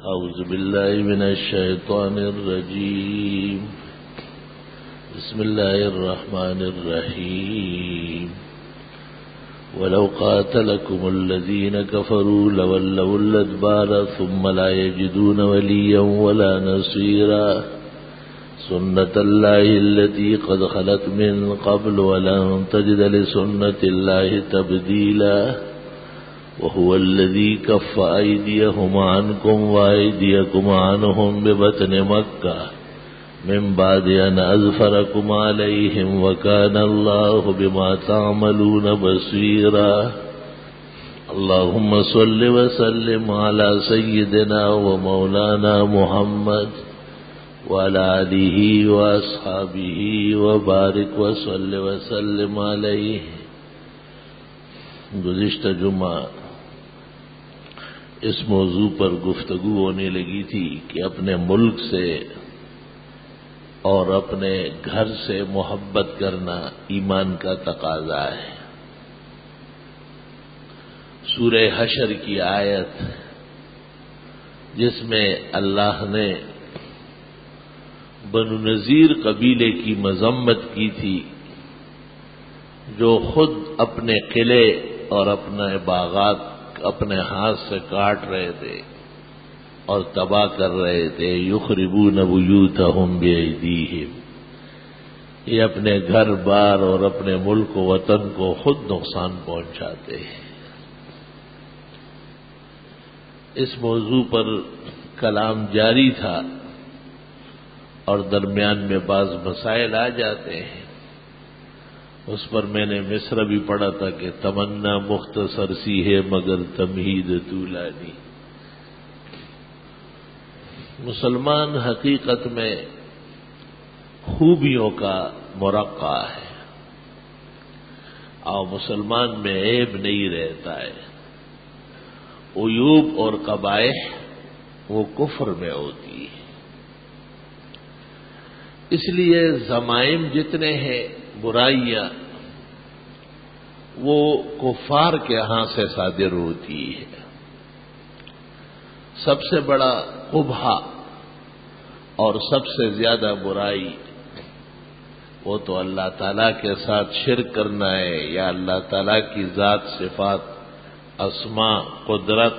أعوذ بالله من الشيطان الرجيم. بسم الله الرحمن الرحيم. ولو قاتلكم الذين كفروا لولوا الأدبار ثم لا يجدون وليا ولا نصيرا سنة الله التي قد خلت من قبل ولن تجد لسنة الله تبديلا وهو الذي كف أيديهم عنكم وأيديكم عنهم ببطن مكة من بعد أن أظفركم عليهم وكان الله بما تعملون بصيرا. اللهم صل وسلم على سيدنا ومولانا محمد وعلى آله وأصحابه وبارك وصل وسلم عليه. گزشتہ جمعہ اس موضوع پر گفتگو ہونے لگی تھی کہ اپنے ملک سے اور اپنے گھر سے محبت کرنا ایمان کا تقاضا ہے. سورہ حشر کی آیت جس میں اللہ نے بنو نذیر قبیلے کی مذمت کی تھی جو خود اپنے قلعے اور اپنے باغات اپنے ہاتھ سے کاٹ رہے تھے اور تباہ کر رہے تھے. یخربون بیوتہم بایدیہم، یہ اپنے گھر بار اور اپنے ملک و وطن کو خود نقصان پہنچاتے ہیں. اس موضوع پر کلام جاری تھا اور درمیان میں بعض مسائل آ جاتے ہیں. اس پر میں نے مصرع بھی پڑھا تھا کہ تمنا مختصر سی ہے مگر تمہید طولانی. مسلمان حقیقت میں خوبیوں کا مرقع ہے اور مسلمان میں عیب نہیں رہتا ہے. عیوب اور قبائح وہ کفر میں ہوتی ہے. اس لیے ضمائم جتنے ہیں برائیاں وہ کفار کے ہاں سے صادر ہوتی ہے. سب سے بڑا قبح اور سب سے زیادہ برائی وہ تو اللہ تعالیٰ کے ساتھ شرک کرنا ہے یا اللہ تعالیٰ کی ذات صفات اسماء قدرت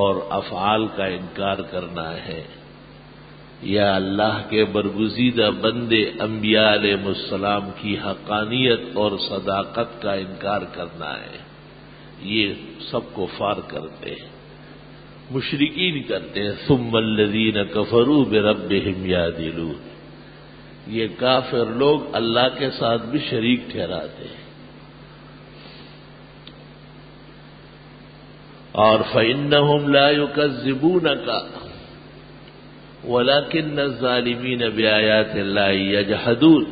اور افعال کا انکار کرنا ہے یا اللہ کے برگزیدہ بندے انبیاء علیہ السلام کی حقانیت اور صداقت کا انکار کرنا ہے. یہ سب کفار کرتے ہیں، مشرکین کرتے ہیں. ثم الذین کفروا بربہم یعدلون، یہ کافر لوگ اللہ کے ساتھ بھی شریک ٹھہراتے ہیں. اور فإنہم لا یکذبونک وَلَكِنَّ الظَّالِمِينَ بِآيَاتِ اللَّهِ يَجْحَدُونَ،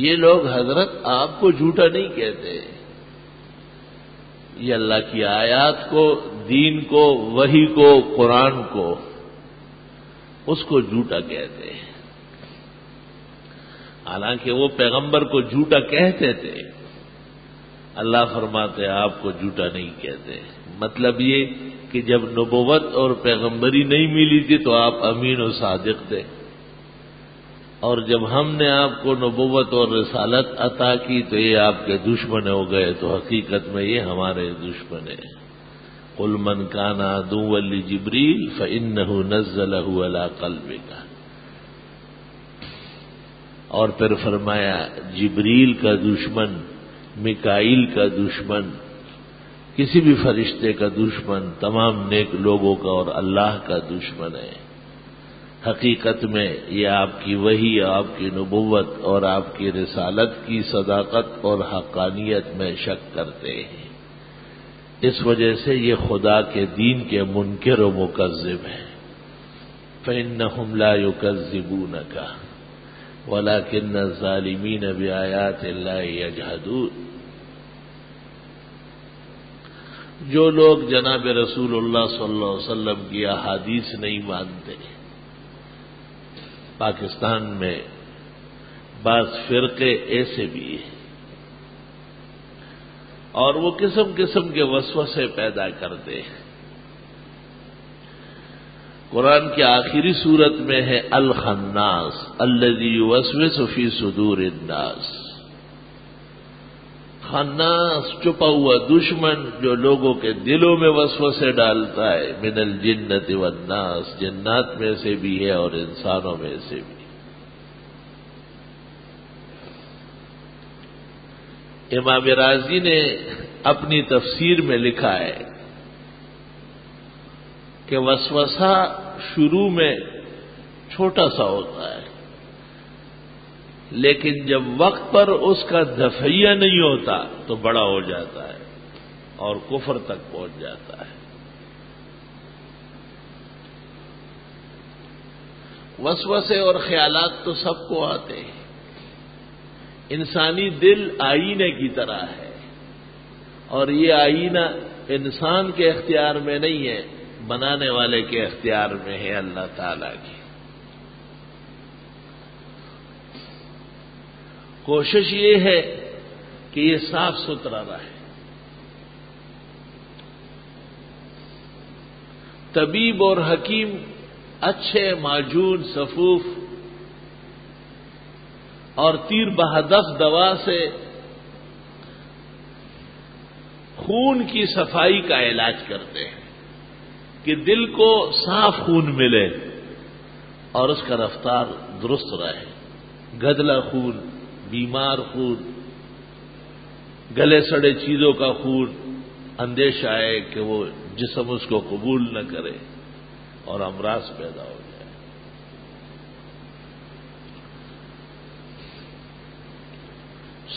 یہ لوگ حضرت آپ کو جھوٹا نہیں کہتے، یہ اللہ کی آیات کو، دین کو، وحی کو، قرآن کو، اس کو جھوٹا کہتے ہیں. حالانکہ وہ پیغمبر کو جھوٹا کہتے تھے. اللہ فرماتے آپ کو جھوٹا نہیں کہتے. مطلب یہ کہ جب نبوت اور پیغمبری نہیں ملی تھی تو آپ امین و صادق تھے، اور جب ہم نے آپ کو نبوت اور رسالت عطا کی تو یہ آپ کے دشمن ہو گئے. تو حقیقت میں یہ ہمارے دشمن ہیں. قل من کان عدوا لجبریل فإنہ نزلہ علی قلبک، اور پھر فرمایا جبریل کا دشمن، میکائیل کا دشمن، کسی بھی فرشتے کا دشمن تمام نیک لوگوں کا اور اللہ کا دشمن ہے. حقیقت میں یہ آپ کی وحی، آپ کی نبوت اور آپ کی رسالت کی صداقت اور حقانیت میں شک کرتے ہیں. اس وجہ سے یہ خدا کے دین کے منکر و مکذب ہیں. فإنہم لا یکذبونک ولکن الظالمین بآیات اللہ یجحدون. جو لوگ جناب رسول اللہ صلی اللہ علیہ وسلم کی احادیث نہیں مانتے، پاکستان میں بعض فرقے ایسے بھی ہیں اور وہ قسم قسم کے وسوسے پیدا کرتے ہیں. قرآن کی آخری صورت میں ہے الخناس الذی یوسوس فی صدور الناس. خناس چھپا ہوا دشمن جو لوگوں کے دلوں میں وسوسے ڈالتا ہے. من الجنۃ والناس، جنات میں سے بھی ہے اور انسانوں میں سے بھی. امام رازی نے اپنی تفسیر میں لکھا ہے کہ وسوسہ شروع میں چھوٹا سا ہوتا ہے، لیکن جب وقت پر اس کا دفعیہ نہیں ہوتا تو بڑا ہو جاتا ہے اور کفر تک پہنچ جاتا ہے. وسوسے اور خیالات تو سب کو آتے ہیں. انسانی دل آئینے کی طرح ہے، اور یہ آئینہ انسان کے اختیار میں نہیں ہے، بنانے والے کے اختیار میں ہے، اللہ تعالی کی. کوشش یہ ہے کہ یہ صاف ستھرا رہے. طبیب اور حکیم اچھے معجون صفوف اور تیر بہدف دوا سے خون کی صفائی کا علاج کرتے ہیں کہ دل کو صاف خون ملے اور اس کا رفتار درست رہے. گدلا خون، بیمار خون، گلے سڑے چیزوں کا خون، اندیشہ ہے کہ وہ جسم اس کو قبول نہ کرے اور امراض پیدا ہو جائے.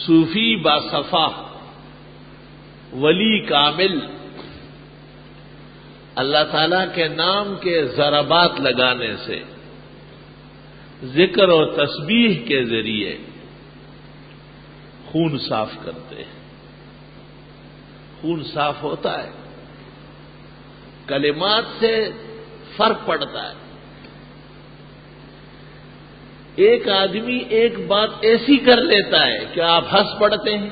صوفی باصفا ولی کامل اللہ تعالی کے نام کے ضربات لگانے سے، ذکر اور تسبیح کے ذریعے خون صاف کرتے ہیں. خون صاف ہوتا ہے، کلمات سے فرق پڑتا ہے. ایک آدمی ایک بات ایسی کر لیتا ہے کہ آپ ہنس پڑتے ہیں،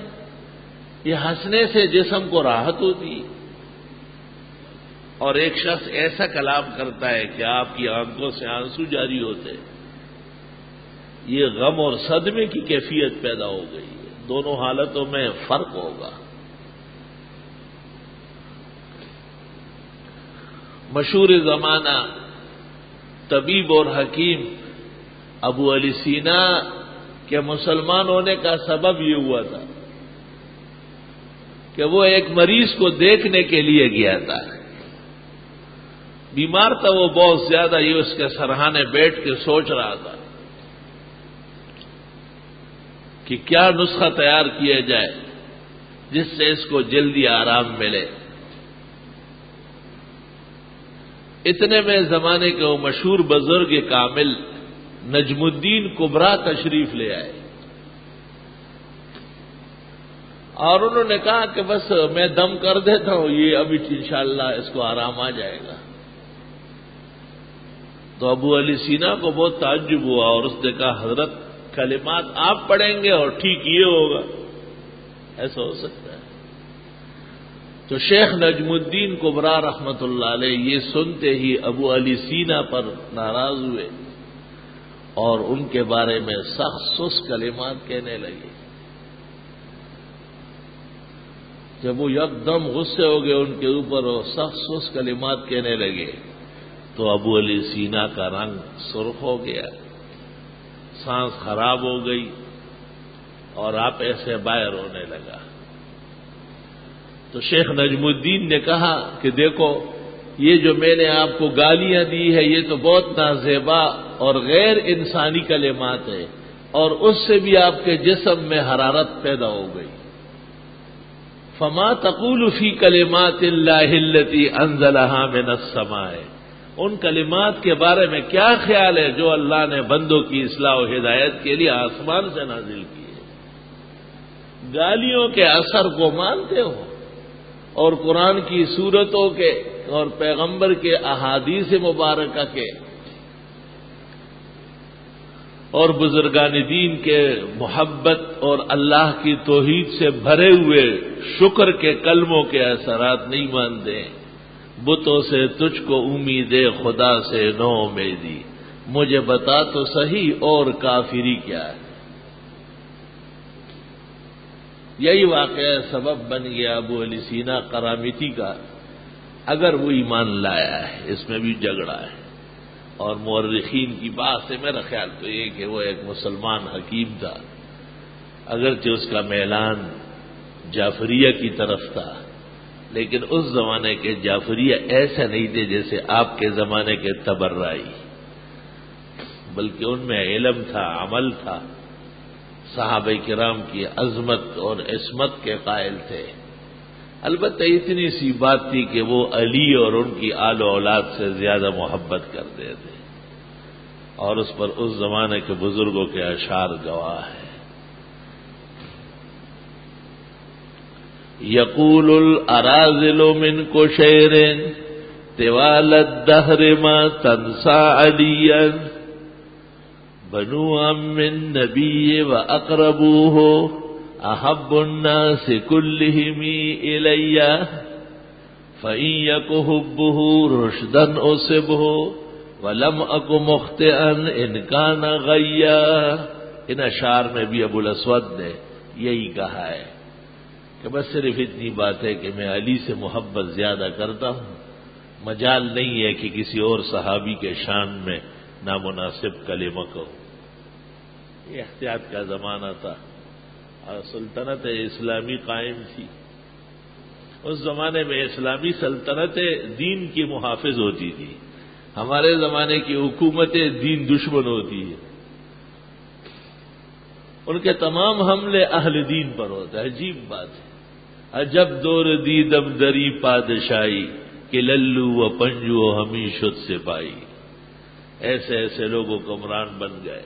یہ ہنسنے سے جسم کو راحت ہوتی ہے. اور ایک شخص ایسا کلام کرتا ہے کہ آپ کی آنکھوں سے آنسو جاری ہوتے ہیں. یہ غم اور صدمے کی کیفیت پیدا ہو گئی ہے. دونوں حالتوں میں فرق ہوگا. مشہور زمانہ طبیب اور حکیم ابو علی سینا کے مسلمان ہونے کا سبب یہ ہوا تھا کہ وہ ایک مریض کو دیکھنے کے لیے گیا تھا. بیمار تھا وہ بہت زیادہ. یہ اس کے سرہانے بیٹھ کے سوچ رہا تھا کہ کیا نسخہ تیار کیا جائے جس سے اس کو جلدی آرام ملے. اتنے میں زمانے کے وہ مشہور بزرگ کامل نجم الدین کبرا تشریف لے آئے اور انہوں نے کہا کہ بس میں دم کر دیتا ہوں، یہ ابھی انشاءاللہ اس کو آرام آ جائے گا. تو ابو علی سینا کو بہت تعجب ہوا اور اس نے کہا حضرت کلمات آپ پڑھیں گے اور ٹھیک یہ ہوگا، ایسا ہو سکتا ہے؟ تو شیخ نجم الدین کبرا رحمت اللہ علیہ یہ سنتے ہی ابو علی سینا پر ناراض ہوئے اور ان کے بارے میں سخت سست کلمات کہنے لگے. جب وہ یکدم غصے ہو گئے ان کے اوپر اور سخت سست کلمات کہنے لگے تو ابو علی سینا کا رنگ سرخ ہو گیا، سانس خراب ہو گئی اور آپ ایسے باہر ہونے لگا. تو شیخ نجم الدین نے کہا کہ دیکھو یہ جو میں نے آپ کو گالیاں دی ہے یہ تو بہت نازیبا اور غیر انسانی کلمات ہیں اور اس سے بھی آپ کے جسم میں حرارت پیدا ہو گئی. فما تقول فی کلمات اللہ التی انزلہا من السماء، ان کلمات کے بارے میں کیا خیال ہے جو اللہ نے بندوں کی اصلاح و ہدایت کے لیے آسمان سے نازل کی ہے. گالیوں کے اثر کو مانتے ہو اور قرآن کی سورتوں کے اور پیغمبر کے احادیث مبارکہ کے اور بزرگان دین کے محبت اور اللہ کی توحید سے بھرے ہوئے شکر کے کلموں کے اثرات نہیں مانتے. بتوں سے تجھ کو امید خدا سے نو امیدی، مجھے بتا تو صحیح اور کافری کیا ہے۔ یہی واقعہ سبب بن گیا ابو علی سینا قرامتی کا، اگر وہ ایمان لایا ہے، اس میں بھی جھگڑا ہے، اور مورخین کی بات ہے، میرا خیال تو یہ کہ وہ ایک مسلمان حکیم تھا، اگرچہ اس کا میلان جعفریہ کی طرف تھا، لیکن اس زمانے کے جعفریہ ایسے نہیں تھے جیسے آپ کے زمانے کے تبرعی، بلکہ ان میں علم تھا، عمل تھا، صحابہ کرام کی عظمت اور عصمت کے قائل تھے۔ البتہ اتنی سی بات تھی کہ وہ علی اور ان کی آل و اولاد سے زیادہ محبت کرتے تھے، اور اس پر اس زمانے کے بزرگوں کے اشعار گواہ ہیں۔ یقول الاراذل من کشیر طوال الدہر ما تنسى علیا بنو ام النبی واقربوہ احب الناس كلهم الی فإن یک حبہ رشدا اصبہ ولم اک مخطئا ان کان غیا۔ ان اشعار میں بھی ابو الاسود نے یہی کہا ہے کہ بس صرف اتنی بات ہے کہ میں علی سے محبت زیادہ کرتا ہوں، مجال نہیں ہے کہ کسی اور صحابی کے شان میں نامناسب کلمہ کہوں۔ یہ احتیاط کا زمانہ تھا اور سلطنت اسلامی قائم تھی۔ اس زمانے میں اسلامی سلطنتیں دین کی محافظ ہوتی تھی، ہمارے زمانے کی حکومتیں دین دشمن ہوتی ہے، ان کے تمام حملے اہل دین پر ہوتا ہے۔ عجیب بات ہے، عجب دور دیدم دری پادشاہی کہ للو و پنجو ہمیشت سے پائی۔ ایسے ایسے لوگ حکمران بن گئے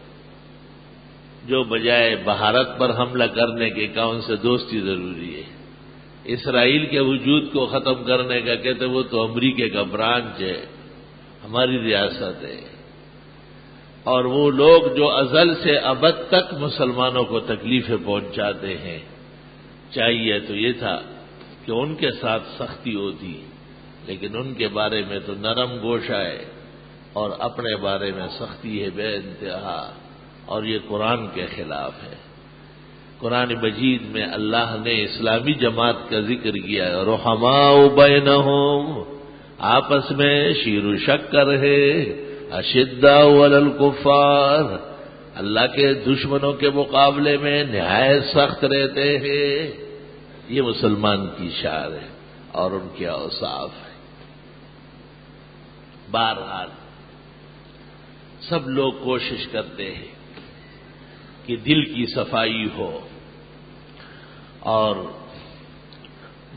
جو بجائے بھارت پر حملہ کرنے کے کہا ان سے دوستی ضروری ہے، اسرائیل کے وجود کو ختم کرنے کا کہتے وہ تو امریکہ کا برانچ ہے، ہماری ریاست ہے، اور وہ لوگ جو ازل سے ابد تک مسلمانوں کو تکلیفیں پہنچاتے ہیں، چاہیے تو یہ تھا کہ ان کے ساتھ سختی ہوتی، لیکن ان کے بارے میں تو نرم گوشہ ہے اور اپنے بارے میں سختی ہے بے انتہا، اور یہ قرآن کے خلاف ہے۔ قرآن مجید میں اللہ نے اسلامی جماعت کا ذکر کیا ہے، رحماء بینہم، آپس میں شیر و شکر ہے، اشداء علی الکفار، اللہ کے دشمنوں کے مقابلے میں نہایت سخت رہتے ہیں۔ یہ مسلمان کی شان ہے اور ان کے اوصاف ہے۔ بہرحال سب لوگ کوشش کرتے ہیں کہ دل کی صفائی ہو، اور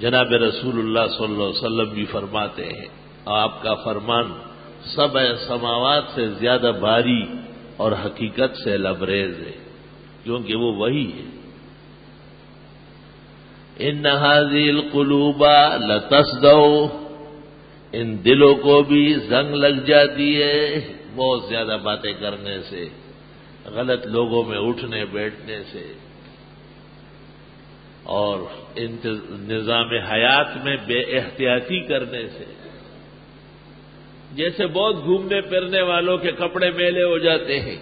جناب رسول اللہ صلی اللہ علیہ وسلم بھی فرماتے ہیں، آپ کا فرمان سبع سماوات سے زیادہ بھاری اور حقیقت سے لبریز ہے، کیونکہ وہ وہی ہے۔ ان هذه القلوب لتصدع، ان دلوں کو بھی زنگ لگ جاتی ہے بہت زیادہ باتیں کرنے سے، غلط لوگوں میں اٹھنے بیٹھنے سے، اور نظام حیات میں بے احتیاطی کرنے سے۔ جیسے بہت گھومنے پھرنے والوں کے کپڑے میلے ہو جاتے ہیں،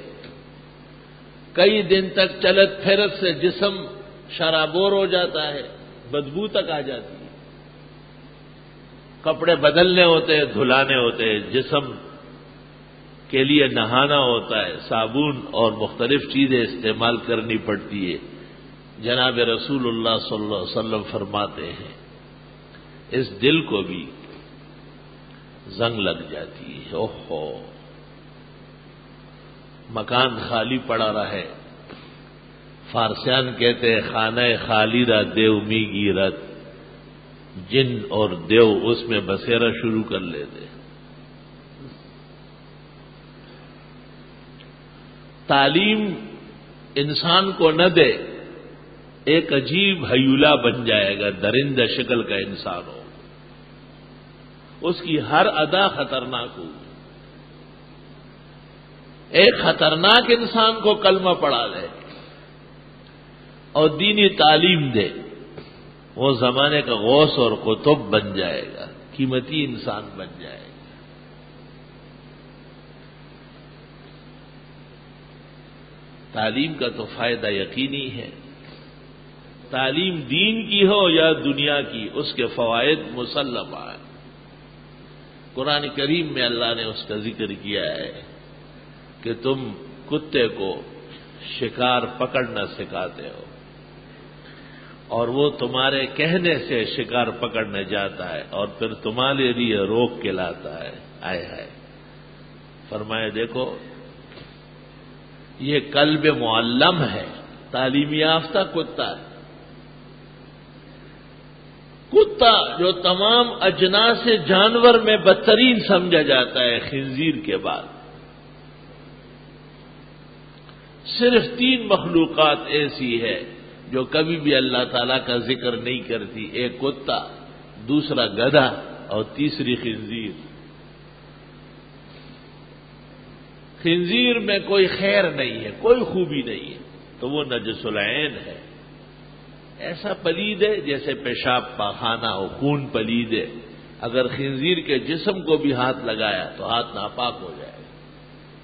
کئی دن تک چلت پھرت سے جسم شرابور ہو جاتا ہے، بدبو تک آ جاتی ہے، کپڑے بدلنے ہوتے ہیں، دھلانے ہوتے ہیں، جسم کے لیے نہانا ہوتا ہے، صابن اور مختلف چیزیں استعمال کرنی پڑتی ہے۔ جناب رسول اللہ صلی اللہ علیہ وسلم فرماتے ہیں اس دل کو بھی زنگ لگ جاتی ہے۔ اوہو، مکان خالی پڑا رہے، فارسیان کہتے ہیں خانہ خالی را دیو می گیرت، جن اور دیو اس میں بسیرا شروع کر لیتے۔ تعلیم انسان کو نہ دے، ایک عجیب ہیولا بن جائے گا، درندہ شکل کا انسان ہو، اس کی ہر ادا خطرناک ہو۔ ایک خطرناک انسان کو کلمہ پڑھا دے اور دینی تعلیم دے، وہ زمانے کا غوث اور قطب بن جائے گا۔ قیمتی انسان بن جائے گا۔ تعلیم کا تو فائدہ یقینی ہے، تعلیم دین کی ہو یا دنیا کی، اس کے فوائد مسلم ہیں۔ قرآن کریم میں اللہ نے اس کا ذکر کیا ہے کہ تم کتے کو شکار پکڑنا سکھاتے ہو اور وہ تمہارے کہنے سے شکار پکڑنے جاتا ہے اور پھر تمہارے لیے روک کے لاتا ہے۔ آئے ہے فرمائے دیکھو یہ کلب معلم ہے، تعلیم یافتہ کتا ہے، کتا جو تمام اجناس جانور میں بدترین سمجھا جاتا ہے خنزیر کے بعد۔ صرف 3 مخلوقات ایسی ہے جو کبھی بھی اللہ تعالیٰ کا ذکر نہیں کرتی، ایک کتا، دوسرا گدھا اور تیسری خنزیر۔ خنزیر میں کوئی خیر نہیں ہے، کوئی خوبی نہیں ہے، تو وہ نجس العین ہے، ایسا پلید ہے جیسے پیشاب پاخانہ ہو، خون پلید ہے۔ اگر خنزیر کے جسم کو بھی ہاتھ لگایا تو ہاتھ ناپاک ہو جائے گا،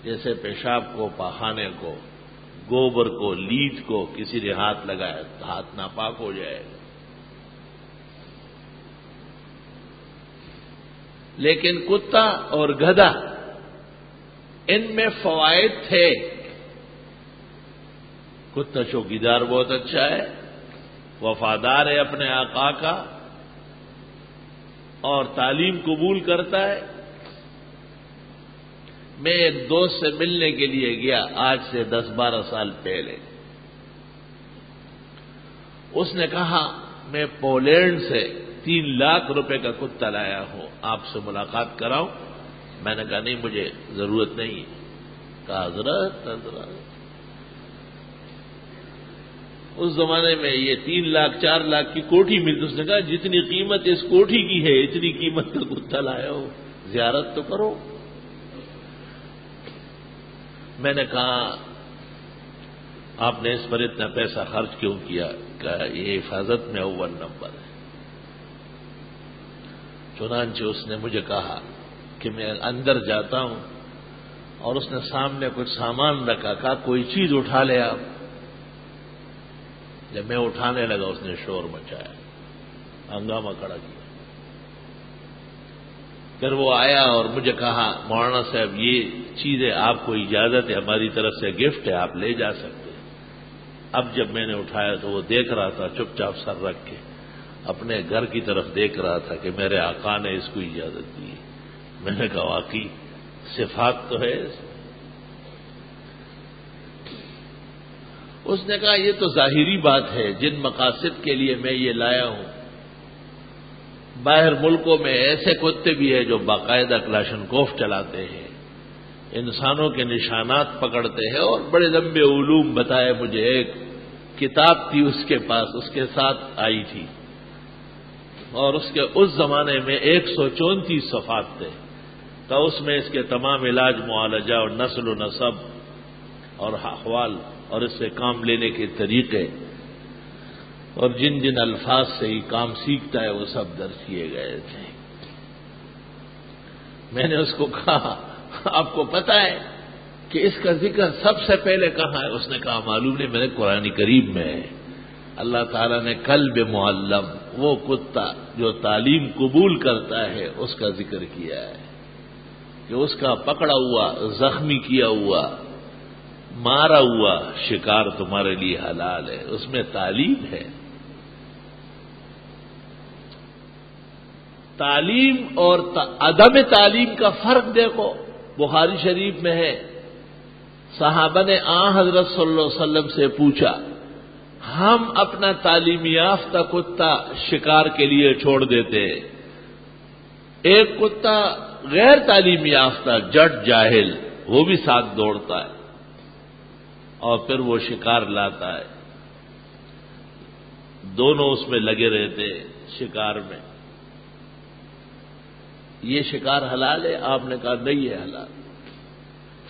جیسے پیشاب کو، پاخانے کو، گوبر کو، لیٹ کو کسی نے ہاتھ لگایا تو ہاتھ ناپاک ہو جائے گا۔ لیکن کتا اور گدھا ان میں فوائد تھے۔ کتا چوکیدار بہت اچھا ہے، وفادار ہے اپنے آقا کا اور تعلیم قبول کرتا ہے۔ میں ایک دوست سے ملنے کے لیے گیا آج سے 10-12 سال پہلے۔ اس نے کہا میں پولینڈ سے 3 لاکھ روپے کا کتا لایا ہوں، آپ سے ملاقات کراؤں؟ میں نے کہا نہیں مجھے ضرورت نہیں۔ کہا حضرت اس زمانے میں یہ 3 لاکھ 4 لاکھ کی کوٹھی ملتی، اس نے کہا جتنی قیمت اس کوٹھی کی ہے اتنی قیمت کا کتا لایا ہو، زیارت تو کرو۔ میں نے کہا آپ نے اس پر اتنا پیسہ خرچ کیوں کیا؟ کہ یہ حفاظت میں اول نمبر ہے۔ چنانچہ اس نے مجھے کہا کہ میں اندر جاتا ہوں اور اس نے سامنے کچھ سامان رکھا، کہا کوئی چیز اٹھا لے آپ۔ جب میں اٹھانے لگا اس نے شور مچایا، ہنگامہ کھڑا کیا۔ پھر وہ آیا اور مجھے کہا مولانا صاحب یہ چیزیں آپ کو اجازت ہے، ہماری طرف سے گفٹ ہے، آپ لے جا سکتے ہیں۔ اب جب میں نے اٹھایا تو وہ دیکھ رہا تھا چپ چاپ سر رکھ کے، اپنے گھر کی طرف دیکھ رہا تھا کہ میرے آقا نے اس کو اجازت دی۔ میں نے کہا واقعی صفات تو ہے۔ اس نے کہا یہ تو ظاہری بات ہے، جن مقاصد کے لیے میں یہ لایا ہوں، باہر ملکوں میں ایسے کتے بھی ہیں جو باقاعدہ کلاشنکوف چلاتے ہیں، انسانوں کے نشانات پکڑتے ہیں، اور بڑے لمبے علوم بتائے مجھے۔ ایک کتاب تھی اس کے پاس، اس کے ساتھ آئی تھی، اور اس زمانے میں 134 صفحات تھے، تو اس میں اس کے تمام علاج معالجہ اور نسل و نسب اور احوال اور اس سے کام لینے کے طریقے اور جن جن الفاظ سے ہی کام سیکھتا ہے وہ سب درج کیے گئے تھے۔ میں نے اس کو کہا آپ کو پتہ ہے کہ اس کا ذکر سب سے پہلے کہاں ہے؟ اس نے کہا معلوم نہیں، میرے قرآن کریم میں ہے۔ اللہ تعالیٰ نے کلب معلم، وہ کتا جو تعلیم قبول کرتا ہے، اس کا ذکر کیا ہے کہ اس کا پکڑا ہوا، زخمی کیا ہوا، مارا ہوا شکار تمہارے لیے حلال ہے۔ اس میں تعلیم ہے۔ تعلیم اور عدم تعلیم کا فرق دیکھو، بخاری شریف میں ہے، صحابہ نے حضرت صلی اللہ علیہ وسلم سے پوچھا ہم اپنا تعلیم یافتہ کتا شکار کے لیے چھوڑ دیتے، ایک کتا غیر تعلیم یافتہ جٹ جاہل وہ بھی ساتھ دوڑتا ہے اور پھر وہ شکار لاتا ہے، دونوں اس میں لگے رہتے شکار میں، یہ شکار حلال ہے؟ آپ نے کہا نہیں ہے حلال۔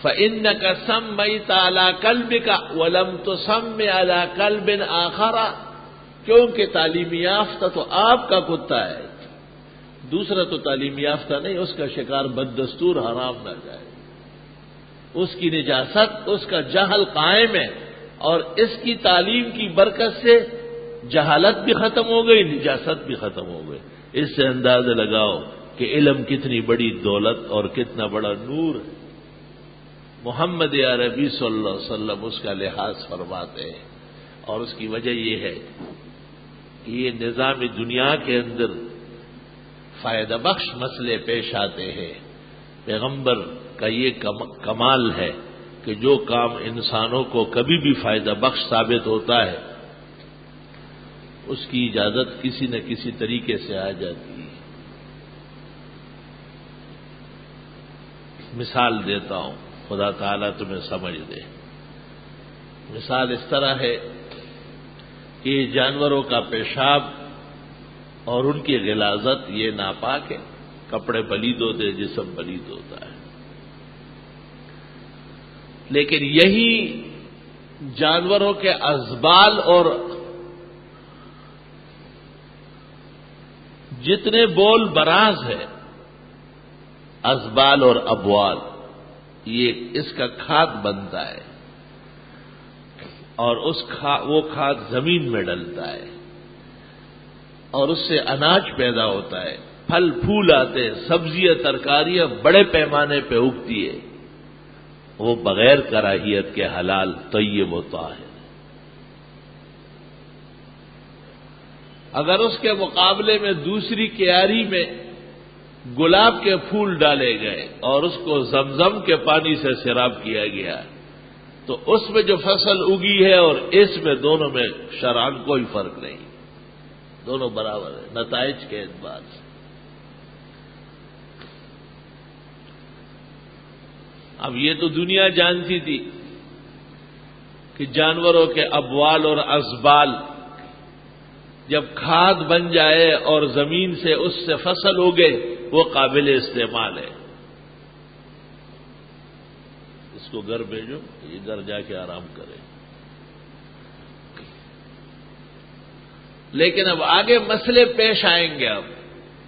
فَإِنَّكَ سَمَّيْتَ عَلَىٰ كَلْبِكَ وَلَمْ تُسَمِّ عَلَىٰ كَلْبٍ آخَرَ، کیونکہ تعلیم یافتہ تو آپ کا کتا ہے، دوسرا تو تعلیم یافتہ نہیں، اس کا شکار بددستور حرام نہ جائے، اس کی نجاست، اس کا جہل قائم ہے، اور اس کی تعلیم کی برکت سے جہالت بھی ختم ہو گئی، نجاست بھی ختم ہو گئی۔ اس سے اندازہ لگاؤ کہ علم کتنی بڑی دولت اور کتنا بڑا نور ہے۔ محمد عربی صلی اللہ علیہ وسلم اس کا لحاظ فرماتے ہیں، اور اس کی وجہ یہ ہے کہ یہ نظام دنیا کے اندر فائدہ بخش مسئلے پیش آتے ہیں۔ پیغمبر کا یہ کمال ہے کہ جو کام انسانوں کو کبھی بھی فائدہ بخش ثابت ہوتا ہے اس کی اجازت کسی نہ کسی طریقے سے آ جاتی ہے۔ مثال دیتا ہوں، خدا تعالیٰ تمہیں سمجھ دے۔ مثال اس طرح ہے کہ جانوروں کا پیشاب اور ان کی غلاظت یہ ناپاک ہے، کپڑے پلید ہوتے، جسم پلید ہوتا ہے، لیکن یہی جانوروں کے ازبال اور جتنے بول براز ہے، ازبال اور ابوال، یہ اس کا کھاد بنتا ہے، اور وہ کھاد زمین میں ڈلتا ہے، اور اس سے اناج پیدا ہوتا ہے، پھل پھول آتے، سبزیاں ترکاریاں بڑے پیمانے پہ اگتی ہے، وہ بغیر کراہیت کے حلال طیب و طاہر۔ اگر اس کے مقابلے میں دوسری کیاری میں گلاب کے پھول ڈالے گئے اور اس کو زمزم کے پانی سے سیراب کیا گیا تو اس میں جو فصل اگی ہے اور اس میں دونوں میں شرعاً کوئی فرق نہیں، دونوں برابر ہیں نتائج کے اعتبار سے۔ اب یہ تو دنیا جانتی تھی کہ جانوروں کے ابوال اور ازبال جب کھاد بن جائے اور زمین سے اس سے فصل اگے وہ قابل استعمال ہے۔ اس کو گھر بھیجو، یہ گھر جا کے آرام کرے۔ لیکن اب آگے مسئلے پیش آئیں گے۔ اب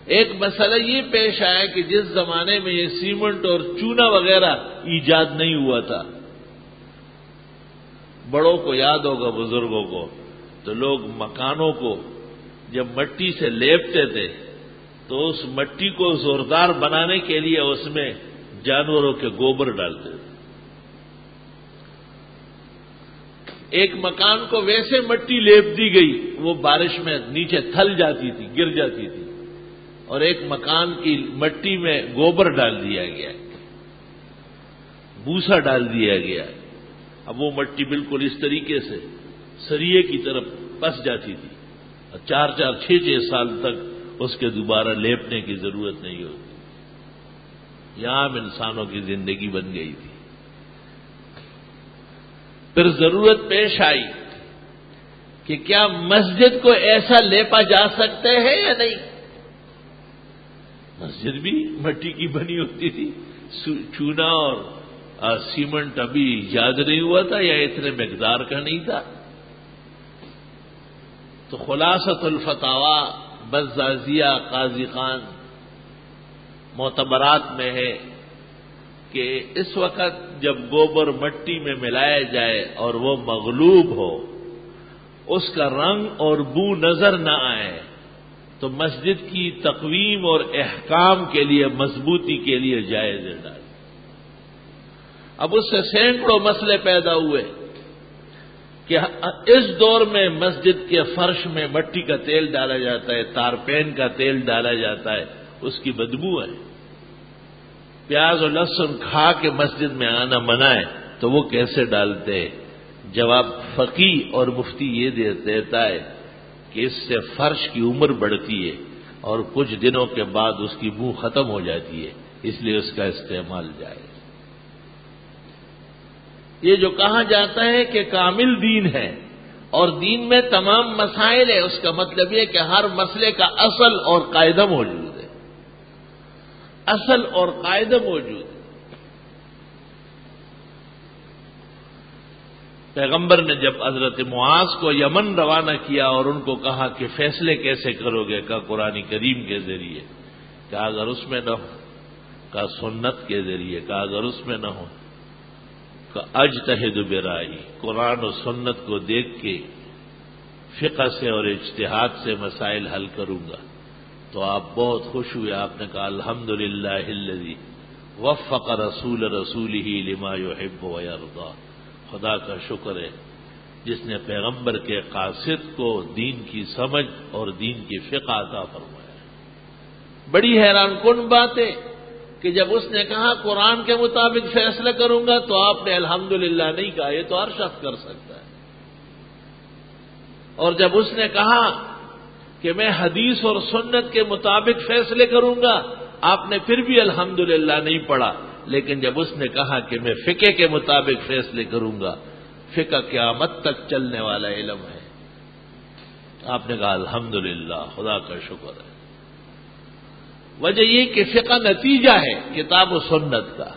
ایک مسئلہ یہ پیش آیا کہ جس زمانے میں یہ سیمنٹ اور چونا وغیرہ ایجاد نہیں ہوا تھا، بڑوں کو یاد ہوگا، بزرگوں کو، تو لوگ مکانوں کو جب مٹی سے لیپتے تھے تو اس مٹی کو زوردار بنانے کے لیے اس میں جانوروں کے گوبر ڈالتے تھے۔ ایک مکان کو ویسے مٹی لیپ دی گئی وہ بارش میں نیچے تھل جاتی تھی، گر جاتی تھی، اور ایک مکان کی مٹی میں گوبر ڈال دیا گیا، بھوسا ڈال دیا گیا۔ اب وہ مٹی بالکل اس طریقے سے سریے کی طرف پس جاتی تھی، اور 4-4 6-6 سال تک اس کے دوبارہ لیپنے کی ضرورت نہیں ہوتی۔ یہ عام انسانوں کی زندگی بن گئی تھی۔ پھر ضرورت پیش آئی کہ کیا مسجد کو ایسا لیپا جا سکتا ہے یا نہیں؟ مسجد بھی مٹی کی بنی ہوتی تھی، چونا اور سیمنٹ ابھی ایجاد نہیں ہوا تھا یا اتنے مقدار کا نہیں تھا۔ تو خلاصۃ الفتاوی بزازیہ قاضی خان معتبرات میں ہے کہ اس وقت جب گوبر مٹی میں ملایا جائے اور وہ مغلوب ہو، اس کا رنگ اور بو نظر نہ آئے، تو مسجد کی تقویم اور احکام کے لیے، مضبوطی کے لیے جائز ہے ڈال۔ اب اس سے سینکڑوں مسئلے پیدا ہوئے کہ اس دور میں مسجد کے فرش میں مٹی کا تیل ڈالا جاتا ہے، تارپین کا تیل ڈالا جاتا ہے، اس کی بدبو ہے۔ پیاز اور لہسن کھا کے مسجد میں آنا منع ہے، تو وہ کیسے ڈالتے ہیں؟ جواب فقی اور مفتی یہ دیتا ہے کہ اس سے فرش کی عمر بڑھتی ہے اور کچھ دنوں کے بعد اس کی بو ختم ہو جاتی ہے، اس لیے اس کا استعمال جائز۔ یہ جو کہا جاتا ہے کہ کامل دین ہے اور دین میں تمام مسائل ہے، اس کا مطلب یہ کہ ہر مسئلے کا اصل اور قاعدہ موجود ہے، اصل اور قاعدہ موجود ہے۔ پیغمبر نے جب حضرت معاذ کو یمن روانہ کیا اور ان کو کہا کہ فیصلے کیسے کرو گے، کا قرآن کریم کے ذریعے، کہ اگر اس میں نہ ہو، کا سنت کے ذریعے، کا اگر اس میں نہ ہو، کہ اجتہد برائی، قرآن و سنت کو دیکھ کے فقہ سے اور اجتہاد سے مسائل حل کروں گا. تو آپ بہت خوش ہوئے، آپ نے کہا الحمدللہ الذی وفق رسول رسولہ لما یحب ویرضی. خدا کا شکر ہے جس نے پیغمبر کے قاصد کو دین کی سمجھ اور دین کی فقہ عطا فرمایا. بڑی حیران کن بات ہے کہ جب اس نے کہا قرآن کے مطابق فیصلہ کروں گا تو آپ نے الحمدللہ نہیں کہا، یہ تو ہر شخص کر سکتا ہے. اور جب اس نے کہا کہ میں حدیث اور سنت کے مطابق فیصلے کروں گا، آپ نے پھر بھی الحمدللہ نہیں پڑھا. لیکن جب اس نے کہا کہ میں فقہ کے مطابق فیصلے کروں گا، فقہ قیامت تک چلنے والا علم ہے، آپ نے کہا الحمدللہ، خدا کا شکر ہے. وجہ یہ کہ فقہ نتیجہ ہے کتاب و سنت کا.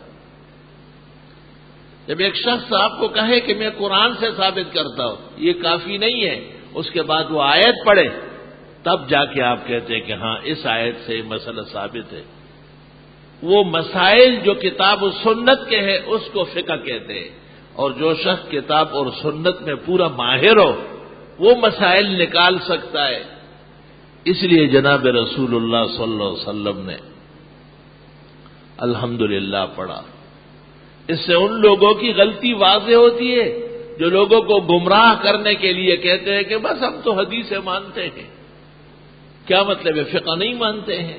جب ایک شخص آپ کو کہے کہ میں قرآن سے ثابت کرتا ہوں، یہ کافی نہیں ہے، اس کے بعد وہ آیت پڑھے، تب جا کے آپ کہتے ہیں کہ ہاں اس آیت سے مسئلہ ثابت ہے. وہ مسائل جو کتاب و سنت کے ہیں اس کو فقہ کہتے ہیں، اور جو شخص کتاب اور سنت میں پورا ماہر ہو وہ مسائل نکال سکتا ہے. اس لیے جناب رسول اللہ صلی اللہ علیہ وسلم نے الحمدللہ پڑھا. اس سے ان لوگوں کی غلطی واضح ہوتی ہے جو لوگوں کو گمراہ کرنے کے لیے کہتے ہیں کہ بس ہم تو حدیثیں مانتے ہیں. کیا مطلب ہے؟ فقہ نہیں مانتے ہیں.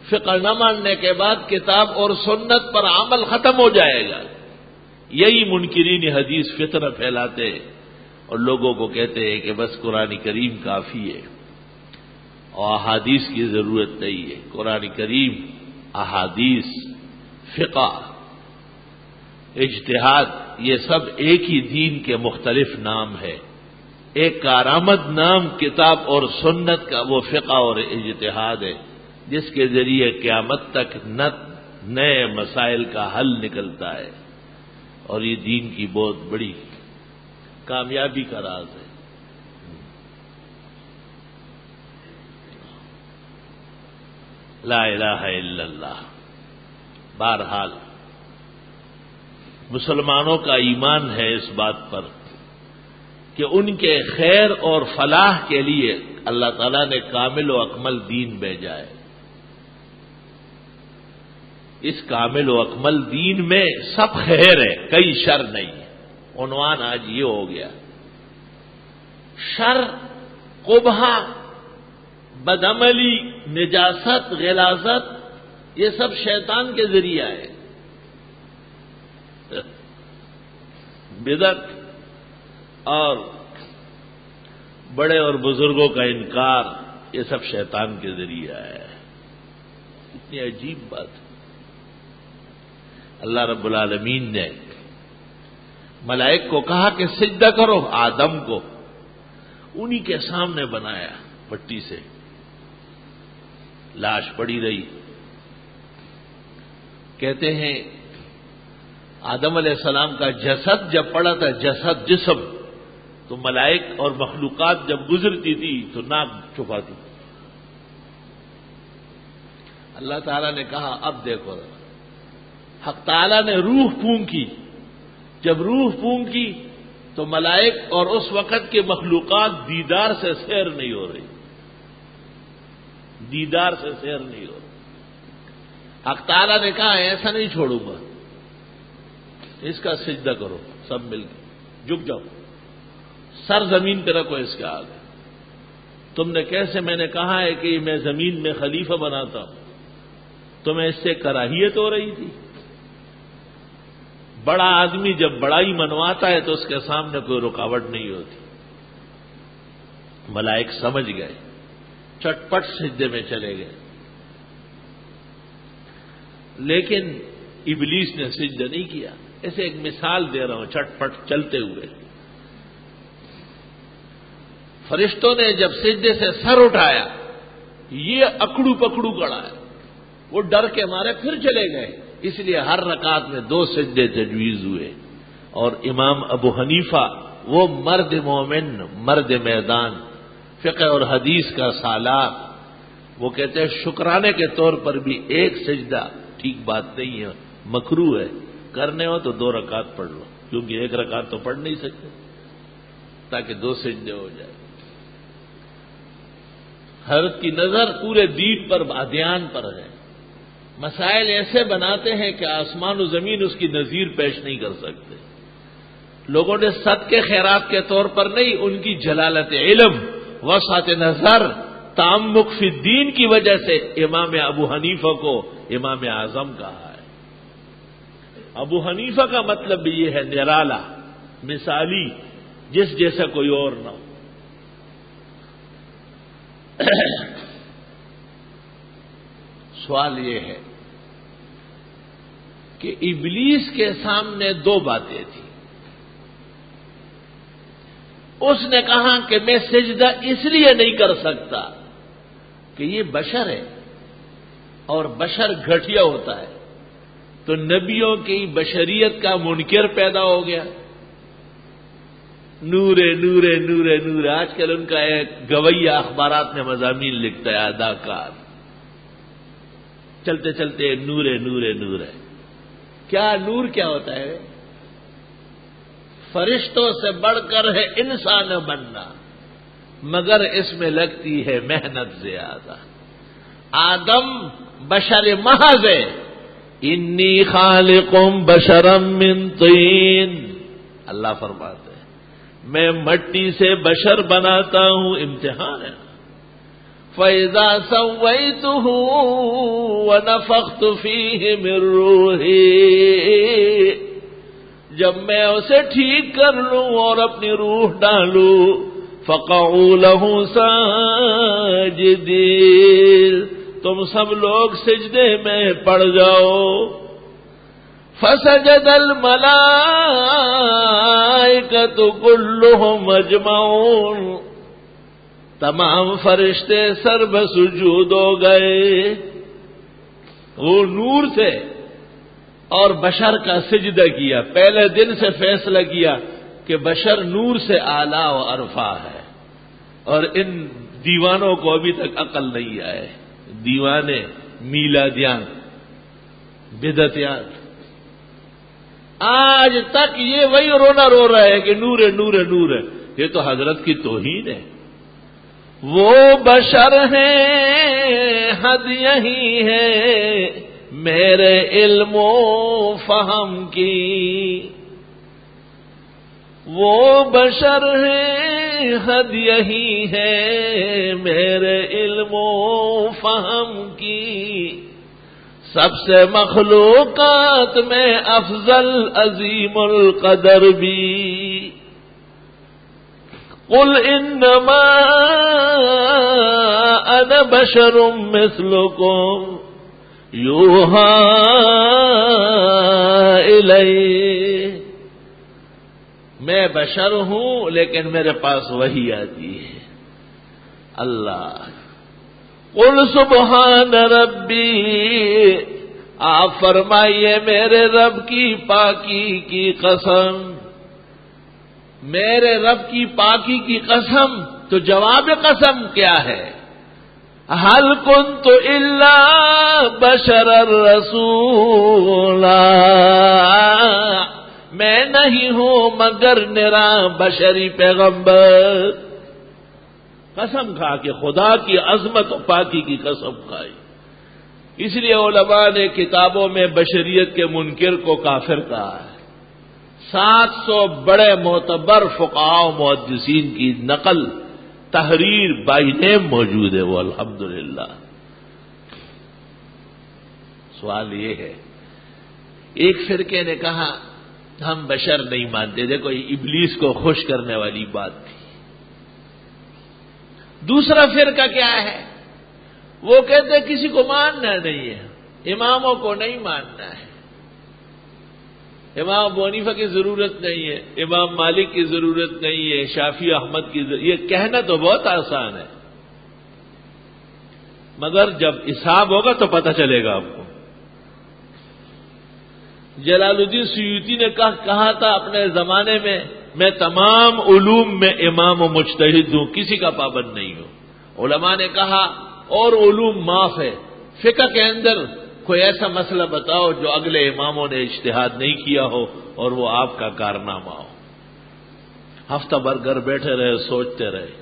فقہ نہ ماننے کے بعد کتاب اور سنت پر عمل ختم ہو جائے گا. یہی منکرین حدیث فتنہ پھیلاتے اور لوگوں کو کہتے ہیں کہ بس قرآن کریم کافی ہے اور احادیث کی ضرورت نہیں ہے. قرآن کریم، احادیث، فقہ، اجتہاد، یہ سب ایک ہی دین کے مختلف نام ہے. ایک کارآمد نام کتاب اور سنت کا وہ فقہ اور اجتہاد ہے جس کے ذریعے قیامت تک نئے مسائل کا حل نکلتا ہے، اور یہ دین کی بہت بڑی کامیابی کا راز ہے. لا الہ الا اللہ. بہرحال مسلمانوں کا ایمان ہے اس بات پر کہ ان کے خیر اور فلاح کے لیے اللہ تعالیٰ نے کامل و اکمل دین بھیجا ہے. اس کامل و اکمل دین میں سب خیر ہے، کئی شر نہیں ہے. عنوان آج یہ ہو گیا. شر، قبح، بدعملی، نجاست، غلاظت، یہ سب شیطان کے ذریعہ ہے. بدعت اور بڑے اور بزرگوں کا انکار، یہ سب شیطان کے ذریعہ ہے. اتنی عجیب بات. اللہ رب العالمین نے ملائک کو کہا کہ سجدہ کرو آدم کو، انہی کے سامنے بنایا مٹی سے. لاش پڑی رہی. کہتے ہیں آدم علیہ السلام کا جسد جب پڑا تھا، جسد، جسم، تو ملائک اور مخلوقات جب گزرتی تھی تو ناک چھپاتی. اللہ تعالیٰ نے کہا اب دیکھو. حق تعالیٰ نے روح پھونکی. جب روح پھونکی تو ملائک اور اس وقت کے مخلوقات دیدار سے سیر نہیں ہو رہی. دیدار سے سیر نہیں ہو رہی. حق تعالیٰ نے کہا ایسا نہیں چھوڑوں گا، اس کا سجدہ کرو. سب مل کے جھک جاؤ، سر زمین پہ رکھو اس کے آگے. تم نے کیسے، میں نے کہا ہے کہ میں زمین میں خلیفہ بناتا ہوں، تمہیں اس سے کراہیت ہو رہی تھی. بڑا آدمی جب بڑائی منواتا ہے تو اس کے سامنے کوئی رکاوٹ نہیں ہوتی. ملائک سمجھ گئے، چٹپٹ سجدے میں چلے گئے. لیکن ابلیس نے سجدہ نہیں کیا. ایسے ایک مثال دے رہا ہوں، چٹپٹ چلتے ہوئے. فرشتوں نے جب سجدے سے سر اٹھایا، یہ اکڑو پکڑو کڑا ہے، وہ ڈر کے مارے پھر چلے گئے. اس لیے ہر رکعت میں 2 سجدے تجویز ہوئے. اور امام ابو حنیفہ، وہ مرد مومن، مرد میدان، فقہ اور حدیث کا سالار، وہ کہتے ہیں شکرانے کے طور پر بھی ایک سجدہ ٹھیک بات نہیں ہے، مکروہ ہے، کرنے ہو تو 2 رکعت پڑھ لو، کیونکہ 1 رکعت تو پڑھ نہیں سکتے، تاکہ 2 سجدے ہو جائے۔ حضرت کی نظر پورے دین پر، ادیان پر ہے، مسائل ایسے بناتے ہیں کہ آسمان و زمین اس کی نظیر پیش نہیں کر سکتے۔ لوگوں نے صدقے خیرات کے طور پر نہیں، ان کی جلالت علم، وسعت نظر، تعمق فی الدین کی وجہ سے امام ابو حنیفہ کو امام اعظم کہا ہے۔ ابو حنیفہ کا مطلب بھی یہ ہے نرالا، مثالی، جس جیسا کوئی اور نہ ہو۔ سوال یہ ہے کہ ابلیس کے سامنے 2 باتیں تھیں۔ اس نے کہا کہ میں سجدہ اس لیے نہیں کر سکتا کہ یہ بشر ہے اور بشر گھٹیا ہوتا ہے، تو نبیوں کی بشریت کا منکر پیدا ہو گیا۔ نور نور نور نور، آج کل ان کا ایک گویہ اخبارات میں مضامین لکھتا ہے، اداکار، چلتے چلتے نور نور نور ہے۔ کیا نور کیا ہوتا ہے؟ فرشتوں سے بڑھ کر ہے انسان بننا، مگر اس میں لگتی ہے محنت زیادہ۔ آدم بشر محض ہے، انی خالق بشرا من طین، اللہ فرماتے ہیں میں مٹی سے بشر بناتا ہوں، امتحان ہے۔ فَإِذَا سَوَّيْتُهُ وَنَفَخْتُ فِيهِ مِن رُّوحِي، جب میں اسے ٹھیک کر لوں اور اپنی روح ڈالوں، فَقَعُوا لَهُ سَاجِدِينَ، تم سب لوگ سجدے میں پڑ جاؤ۔ فَسَجَدَ الْمَلَائِكَةُ كُلُّهُمْ أَجْمَعُونَ، تمام فرشتے سر بسجود ہو گئے۔ وہ نور سے اور بشر کا سجدہ کیا، پہلے دن سے فیصلہ کیا کہ بشر نور سے اعلیٰ و ارفع ہے، اور ان دیوانوں کو ابھی تک عقل نہیں آئے، دیوانے، میلادیان، بدعتیان، آج تک یہ وہی رونا رو رہا ہے کہ نور ہے نور ہے نور ہے۔ یہ تو حضرت کی توہین ہے۔ وہ بشر ہیں، حد یہی ہے میرے علم و فہم کی، وہ بشر ہیں، حد یہی ہے میرے علم و فہم کی، سب سے مخلوقات میں افضل عظیم القدر بھی۔ قل انما انا بشر مثلکم یوحی الی، میں بشر ہوں لیکن میرے پاس وحی آتی ہے۔ اللہ، قل سبحان ربی، آپ فرمائیے میرے رب کی پاکی کی قسم، میرے رب کی پاکی کی قسم، تو جواب قسم کیا ہے؟ حل کنت الا بشرا رسولا، میں نہیں ہوں مگر نرا بشری پیغمبر۔ قسم کھا کے خدا کی عظمت و پاکی کی قسم کھائی۔ اس لیے علماء نے کتابوں میں بشریت کے منکر کو کافر کہا ہے۔ 700 بڑے معتبر فقہاء و محدثین کی نقل تحریر بائی نیم موجود ہے، وہ الحمدللہ۔ سوال یہ ہے، ایک فرقے نے کہا ہم بشر نہیں مانتے، دیکھو یہ ابلیس کو خوش کرنے والی بات تھی۔ دوسرا فرقہ کیا ہے؟ وہ کہتے کسی کو ماننا نہیں ہے، اماموں کو نہیں ماننا ہے، امام ابو حنیفہ کی ضرورت نہیں ہے، امام مالک کی ضرورت نہیں ہے، شافعی احمد کی ضرورت، یہ کہنا تو بہت آسان ہے، مگر جب حساب ہوگا تو پتہ چلے گا آپ کو۔ جلال الدین سیوطی نے کہا تھا اپنے زمانے میں تمام علوم میں امام و مجتہد ہوں، کسی کا پابند نہیں ہوں۔ علماء نے کہا اور علوم معاف ہے، فقہ کے اندر کوئی ایسا مسئلہ بتاؤ جو اگلے اماموں نے اجتہاد نہیں کیا ہو اور وہ آپ کا کارنامہ ہو۔ ہفتہ بھر گھر بیٹھے رہے، سوچتے رہے۔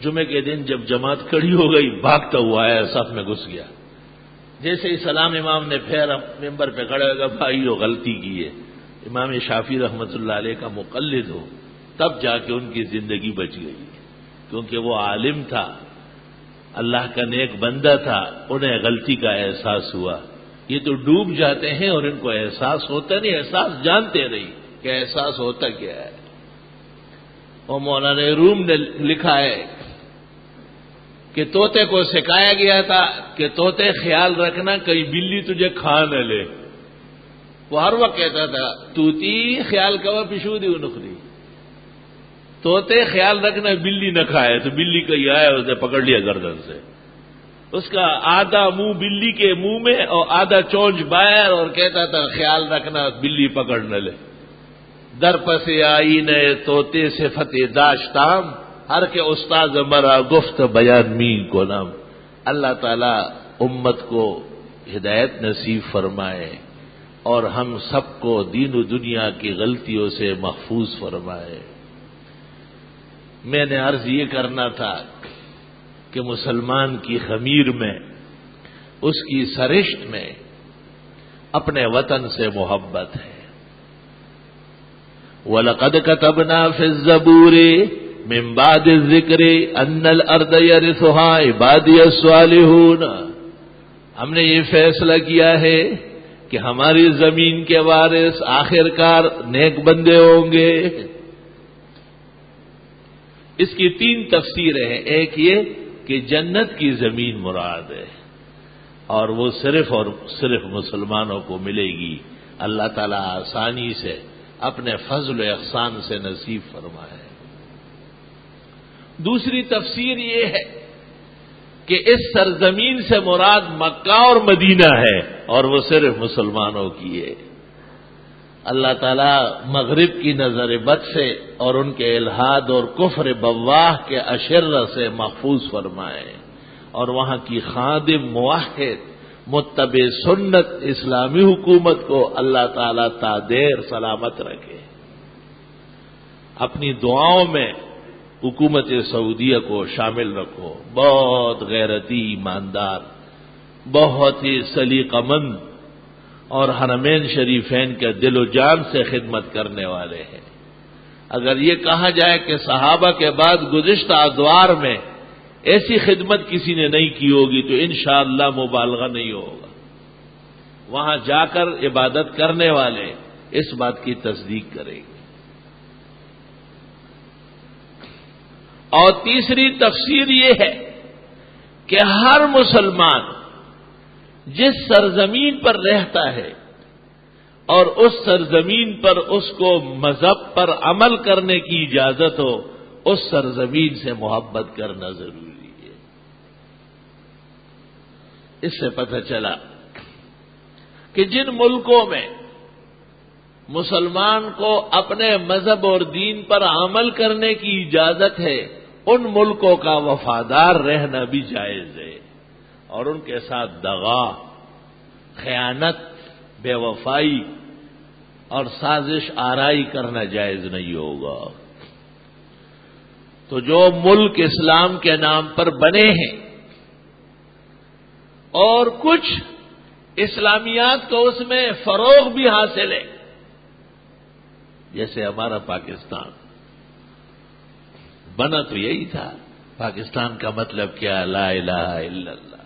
جمعے کے دن جب جماعت کھڑی ہو گئی، بھاگتا ہوا آیا، صف میں گھس گیا۔ جیسے ہی سلام امام نے پھر ممبر پہ کھڑے ہو گیا، بھائی وہ غلطی کی ہے، امام شافعی رحمۃ اللہ علیہ کا مقلد ہو، تب جا کے ان کی زندگی بچ گئی، کیونکہ وہ عالم تھا، اللہ کا نیک بندہ تھا، انہیں غلطی کا احساس ہوا۔ یہ تو ڈوب جاتے ہیں اور ان کو احساس ہوتا نہیں، احساس جانتے رہی کہ احساس ہوتا کیا ہے۔ اور مولانا روم نے لکھا ہے کہ طوطے کو سکھایا گیا تھا کہ طوطے خیال رکھنا کہیں بلی تجھے کھا نہ لے۔ وہ ہر وقت کہتا تھا توتی خیال کا پشو دی نخری، طوطے خیال رکھنا بلی نہ کھائے، تو بلی کہیں آیا اسے پکڑ لیا گردن سے، اس کا آدھا منہ بلی کے منہ میں اور آدھا چونچ باہر، اور کہتا تھا خیال رکھنا بلی پکڑ نہ لے۔ در پس آئی نئے طوطے سے فتح داشتام، ہر کے استاد مرا گفت بیان مین کو نام۔ اللہ تعالی امت کو ہدایت نصیب فرمائے اور ہم سب کو دین و دنیا کی غلطیوں سے محفوظ فرمائے۔ میں نے عرض یہ کرنا تھا کہ مسلمان کی خمیر میں، اس کی سرشت میں اپنے وطن سے محبت ہے۔ وَلَقَدْ كَتَبْنَا فِي الزَّبُورِ مِن بَعْدِ الذِّكْرِ أَنَّ الْأَرْضَ يَرِثُهَا عِبَادِيَ الصَّالِحُونَ، ہم نے یہ فیصلہ کیا ہے کہ ہماری زمین کے وارث آخرکار نیک بندے ہوں گے۔ اس کی 3 تفسیریں ہیں۔ ایک یہ کہ جنت کی زمین مراد ہے اور وہ صرف اور صرف مسلمانوں کو ملے گی، اللہ تعالیٰ آسانی سے اپنے فضل و احسان سے نصیب فرمائے۔ دوسری تفسیر یہ ہے کہ اس سرزمین سے مراد مکہ اور مدینہ ہے اور وہ صرف مسلمانوں کی ہے۔ اللہ تعالیٰ مغرب کی نظر بد سے اور ان کے الحاد اور کفر بواہ کے اشر سے محفوظ فرمائے، اور وہاں کی خادم موحد متبع سنت اسلامی حکومت کو اللہ تعالیٰ تا دیر سلامت رکھے۔ اپنی دعاؤں میں حکومت سعودیہ کو شامل رکھو، بہت غیرتی ایماندار، بہت ہی سلیقہ مند اور حرمین شریفین کے دل و جان سے خدمت کرنے والے ہیں۔ اگر یہ کہا جائے کہ صحابہ کے بعد گزشتہ ادوار میں ایسی خدمت کسی نے نہیں کی ہوگی تو انشاءاللہ مبالغہ نہیں ہوگا۔ وہاں جا کر عبادت کرنے والے اس بات کی تصدیق کریں گے۔ اور تیسری تفسیر یہ ہے کہ ہر مسلمان جس سرزمین پر رہتا ہے اور اس سرزمین پر اس کو مذہب پر عمل کرنے کی اجازت ہو، اس سرزمین سے محبت کرنا ضروری ہے۔ اس سے پتہ چلا کہ جن ملکوں میں مسلمان کو اپنے مذہب اور دین پر عمل کرنے کی اجازت ہے، ان ملکوں کا وفادار رہنا بھی جائز ہے، اور ان کے ساتھ دغا، خیانت، بے وفائی اور سازش آرائی کرنا جائز نہیں ہوگا۔ تو جو ملک اسلام کے نام پر بنے ہیں اور کچھ اسلامیات کو اس میں فروغ بھی حاصل ہے، جیسے ہمارا پاکستان بنا تو یہی تھا۔ پاکستان کا مطلب کیا؟ لا الہ الا اللہ،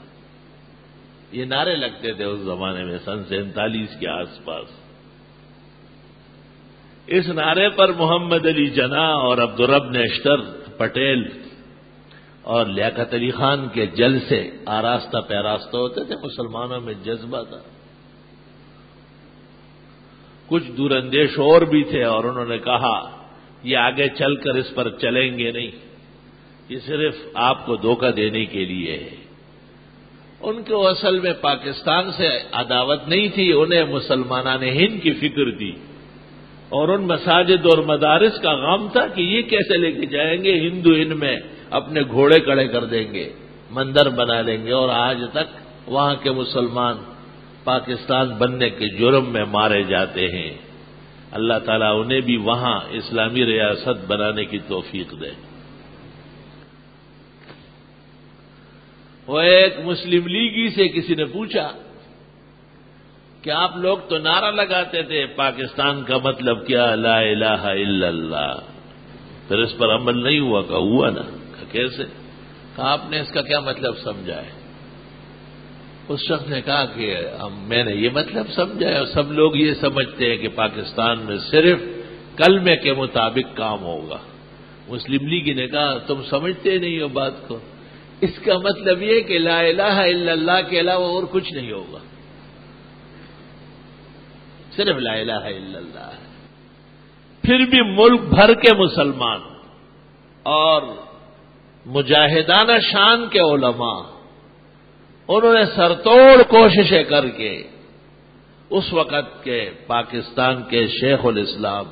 یہ نعرے لگتے تھے اس زمانے میں، سن 47 کے آس پاس۔ اس نعرے پر محمد علی جناح اور عبدالرب نشتر پٹیل اور لیاقت علی خان کے جلسے آراستہ پیراستہ ہوتے تھے، مسلمانوں میں جذبہ تھا۔ کچھ دور اندیش اور بھی تھے اور انہوں نے کہا یہ آگے چل کر اس پر چلیں گے نہیں، یہ صرف آپ کو دھوکہ دینے کے لیے ہے۔ ان کو اصل میں پاکستان سے عداوت نہیں تھی، انہیں مسلمانان ہند کی فکر تھی، اور ان مساجد اور مدارس کا غم تھا کہ یہ کیسے لے کے جائیں گے، ہندو ان میں اپنے گھوڑے کھڑے کر دیں گے، مندر بنا لیں گے، اور آج تک وہاں کے مسلمان پاکستان بننے کے جرم میں مارے جاتے ہیں۔ اللہ تعالیٰ انہیں بھی وہاں اسلامی ریاست بنانے کی توفیق دے۔ وہ ایک مسلم لیگی سے کسی نے پوچھا کہ آپ لوگ تو نعرہ لگاتے تھے پاکستان کا مطلب کیا، لا الہ الا اللہ، پھر اس پر عمل نہیں ہوا؟ کہ ہوا نا۔ کہ کیسے؟ کہ آپ نے اس کا کیا مطلب سمجھا ہے؟ اس شخص نے کہا کہ میں نے یہ مطلب سمجھا ہے، اور سب لوگ یہ سمجھتے ہیں کہ پاکستان میں صرف کلمے کے مطابق کام ہوگا۔ مسلم لیگ نے کہا تم سمجھتے نہیں ہو بات کو، اس کا مطلب یہ کہ لا الہ الا اللہ کے علاوہ اور کچھ نہیں ہوگا، صرف لا الہ الا اللہ ہے۔ پھر بھی ملک بھر کے مسلمان اور مجاہدانہ شان کے علماء، انہوں نے سرتوڑ کوششیں کر کے اس وقت کے پاکستان کے شیخ الاسلام،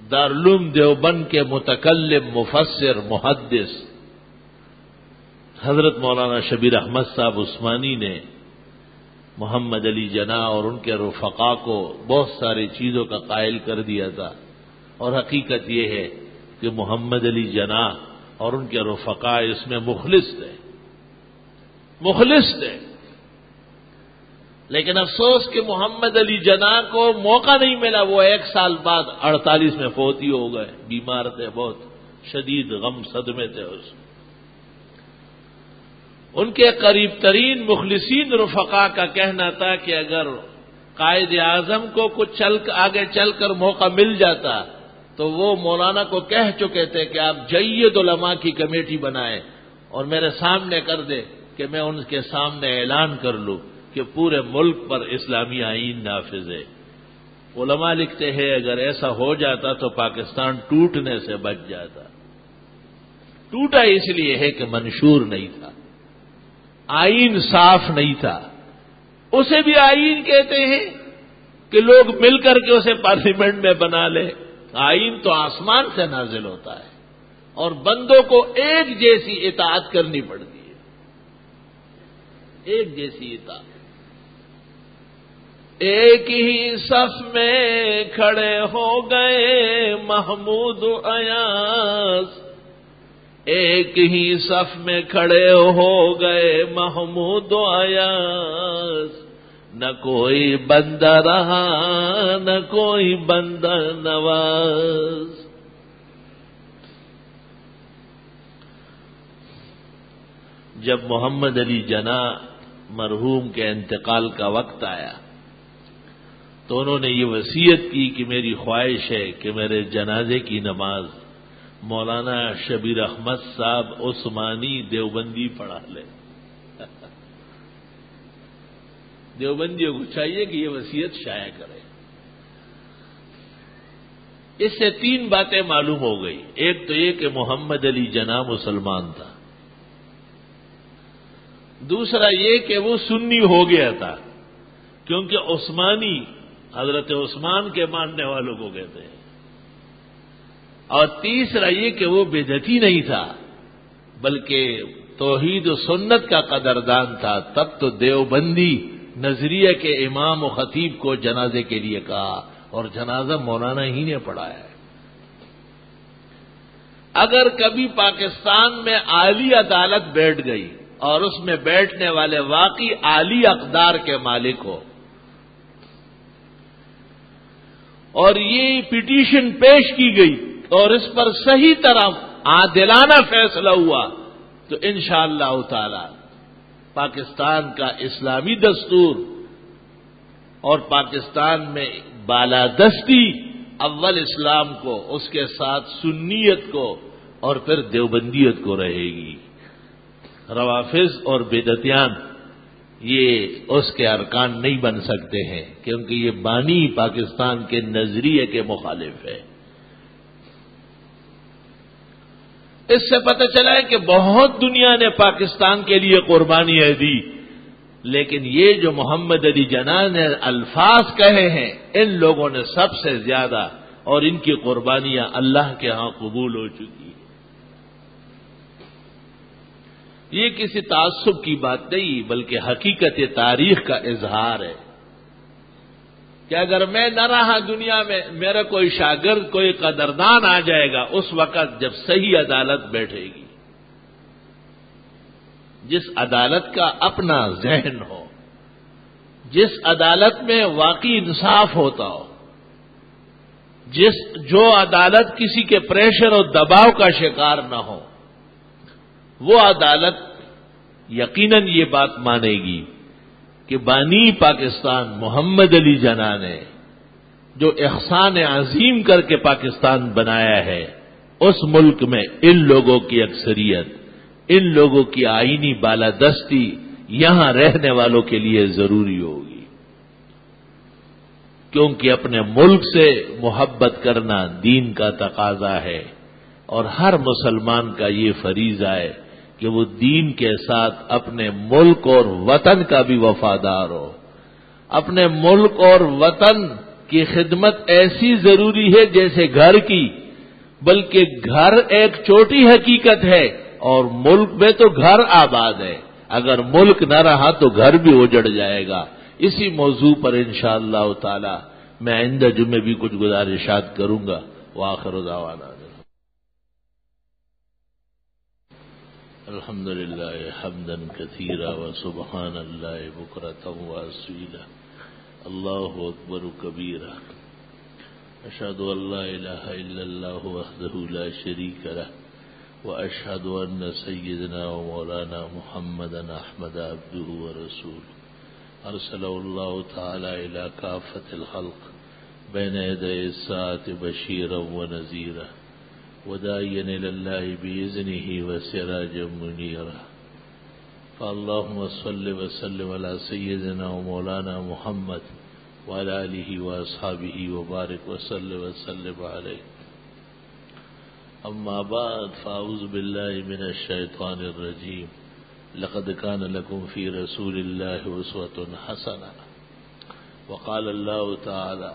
دارالعلوم دیوبند کے متکلم، مفسر، محدث حضرت مولانا شبیر احمد صاحب عثمانی نے محمد علی جناح اور ان کے رفقا کو بہت ساری چیزوں کا قائل کر دیا تھا، اور حقیقت یہ ہے کہ محمد علی جناح اور ان کے رفقا اس میں مخلص تھے، لیکن افسوس کہ محمد علی جناح کو موقع نہیں ملا، وہ 1 سال بعد 48 میں فوت ہی ہو گئے، بیمار تھے، بہت شدید غم صدمے تھے اس میں۔ ان کے قریب ترین مخلصین رفقا کا کہنا تھا کہ اگر قائد اعظم کو کچھ آگے چل کر موقع مل جاتا تو وہ مولانا کو کہہ چکے تھے کہ آپ جید علماء کی کمیٹی بنائیں اور میرے سامنے کر دے کہ میں ان کے سامنے اعلان کر لوں کہ پورے ملک پر اسلامی آئین نافذ ہے۔ علماء لکھتے ہیں اگر ایسا ہو جاتا تو پاکستان ٹوٹنے سے بچ جاتا۔ ٹوٹا اس لیے ہے کہ منشور نہیں تھا، آئین صاف نہیں تھا۔ اسے بھی آئین کہتے ہیں کہ لوگ مل کر کے اسے پارلیمنٹ میں بنا لے۔ آئین تو آسمان سے نازل ہوتا ہے اور بندوں کو ایک جیسی اطاعت کرنی پڑتی ہے، ایک جیسی اطاعت۔ ایک ہی صف میں کھڑے ہو گئے محمود و ایاز، ایک ہی صف میں کھڑے ہو گئے محمود و ایاز، نہ کوئی بندہ رہا نہ کوئی بندہ نواز۔ جب محمد علی جناح مرحوم کے انتقال کا وقت آیا تو انہوں نے یہ وصیت کی کہ میری خواہش ہے کہ میرے جنازے کی نماز مولانا شبیر احمد صاحب عثمانی دیوبندی پڑھا لے۔ دیوبندیوں کو چاہیے کہ یہ وصیت شائع کرے۔ اس سے 3 باتیں معلوم ہو گئی۔ ایک تو یہ کہ محمد علی جناح مسلمان تھا، دوسرا یہ کہ وہ سنی ہو گیا تھا کیونکہ عثمانی حضرت عثمان کے ماننے والوں کو کہتے ہیں، اور تیسرا یہ کہ وہ بدعتی نہیں تھا بلکہ توحید و سنت کا قدردان تھا۔ تب تو دیوبندی نظریے کے امام و خطیب کو جنازے کے لیے کہا، اور جنازہ مولانا ہی نے پڑھایا ہے۔ اگر کبھی پاکستان میں عالی عدالت بیٹھ گئی اور اس میں بیٹھنے والے واقعی عالی اقدار کے مالک ہو اور یہ پٹیشن پیش کی گئی اور اس پر صحیح طرح عادلانہ فیصلہ ہوا تو انشاءاللہ تعالی پاکستان کا اسلامی دستور اور پاکستان میں بالادستی اول اسلام کو، اس کے ساتھ سنیت کو اور پھر دیوبندیت کو رہے گی۔ روافظ اور بدعتیان یہ اس کے ارکان نہیں بن سکتے ہیں کیونکہ یہ بانی پاکستان کے نظریے کے مخالف ہے۔ اس سے پتہ چلا ہے کہ بہت دنیا نے پاکستان کے لیے قربانیاں دی، لیکن یہ جو محمد علی جناح نے الفاظ کہے ہیں ان لوگوں نے سب سے زیادہ، اور ان کی قربانیاں اللہ کے ہاں قبول ہو چکی ہیں۔ یہ کسی تعصب کی بات نہیں بلکہ حقیقت تاریخ کا اظہار ہے کہ اگر میں نہ رہا دنیا میں میرا کوئی شاگرد کوئی قدردان آ جائے گا اس وقت جب صحیح عدالت بیٹھے گی، جس عدالت کا اپنا ذہن ہو، جس عدالت میں واقعی انصاف ہوتا ہو، جو عدالت کسی کے پریشر اور دباؤ کا شکار نہ ہو، وہ عدالت یقیناً یہ بات مانے گی کہ بانی پاکستان محمد علی جناح نے جو احسان عظیم کر کے پاکستان بنایا ہے، اس ملک میں ان لوگوں کی اکثریت، ان لوگوں کی آئینی بالادستی یہاں رہنے والوں کے لیے ضروری ہوگی، کیونکہ اپنے ملک سے محبت کرنا دین کا تقاضا ہے اور ہر مسلمان کا یہ فریضہ ہے کہ وہ دین کے ساتھ اپنے ملک اور وطن کا بھی وفادار ہو۔ اپنے ملک اور وطن کی خدمت ایسی ضروری ہے جیسے گھر کی، بلکہ گھر ایک چھوٹی حقیقت ہے اور ملک میں تو گھر آباد ہے، اگر ملک نہ رہا تو گھر بھی اجڑ جائے گا۔ اسی موضوع پر انشاءاللہ تعالی میں آئندہ جمعے بھی کچھ گزارشات کروں گا۔ وآخر دعوانا الحمد للہ حمدا کثیرا وسبحان اللہ بکرۃ واصیلا اللہ اکبر کبیرا اشہد ان لا الہ الا اللہ وحدہ لا شریک لہ واشہد ان سیدنا ومولانا محمدا احمد عبدہ ورسولہ ارسلہ اللہ تعالی الى کافۃ الخلق بین یدی الساعۃ بشیرا ونذیرا وداعیا الی اللہ بإذنہ وسراجا منیرا فاللہم صل وسلم علی سیدنا ومولانا محمد وعلى آلہ واصحابہ وبارک وسلم علیہ۔ اما بعد فاعوذ باللہ من الشیطان الرجیم لقد كان لكم في رسول الله أسوة حسنة وقال الله تعالى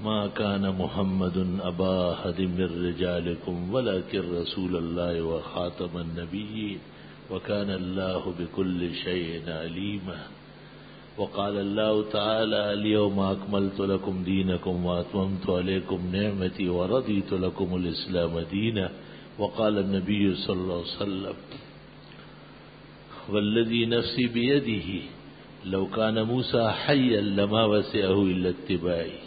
ما كان محمد أبا أحد من رجالكم ولكن رسول الله وخاتم النبيين وكان الله بكل شيء عليما وقال الله تعالى اليوم أكملت لكم دينكم وأتممت عليكم نعمتي ورضيت لكم الإسلام دينا وقال النبي صلى الله عليه وسلم والذي نفسي بيده لو كان موسى حيا لما وسعه إلا اتباعي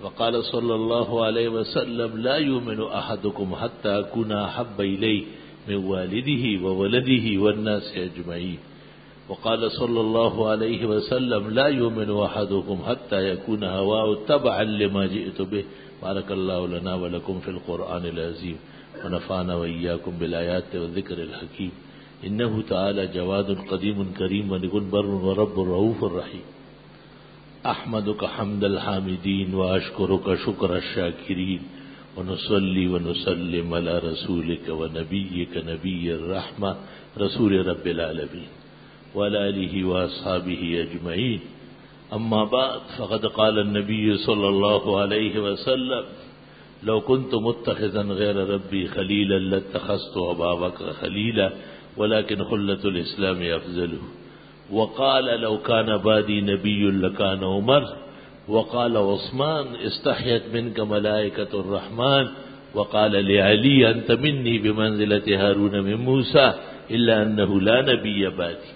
وقال صلى الله عليه وسلم لا يؤمن أحدكم حتى أكون أحب إليه من والده وولده والناس أجمعين وقال صلى الله عليه وسلم لا يؤمن أحدكم حتى يكون هواه تبعا لما جئت به بارك الله لنا ولكم في القرآن العظيم ونفعنا وإياكم بالآيات والذكر الحكيم إنه تعالى جواد قديم كريم ونقول بر ورب رؤوف رحيم أحمدك حمد الحامدين وأشكرك شكر الشاكرين ونصلي ونسلم على رسولك ونبيك نبي الرحمة رسول رب العالمين وعلى آله وأصحابه أجمعين أما بعد فقد قال النبي صلى الله عليه وسلم لو كنت متخذا غير ربي خليلا لاتخذت أبا بكر خليلا ولكن خلة الإسلام أفضله وقال لو كان بعدي نبي لكان عمر وقال عثمان استحيت منك ملائكة الرحمن وقال لعلي أنت مني بمنزلة هارون من موسى إلا أنه لا نبي بعدي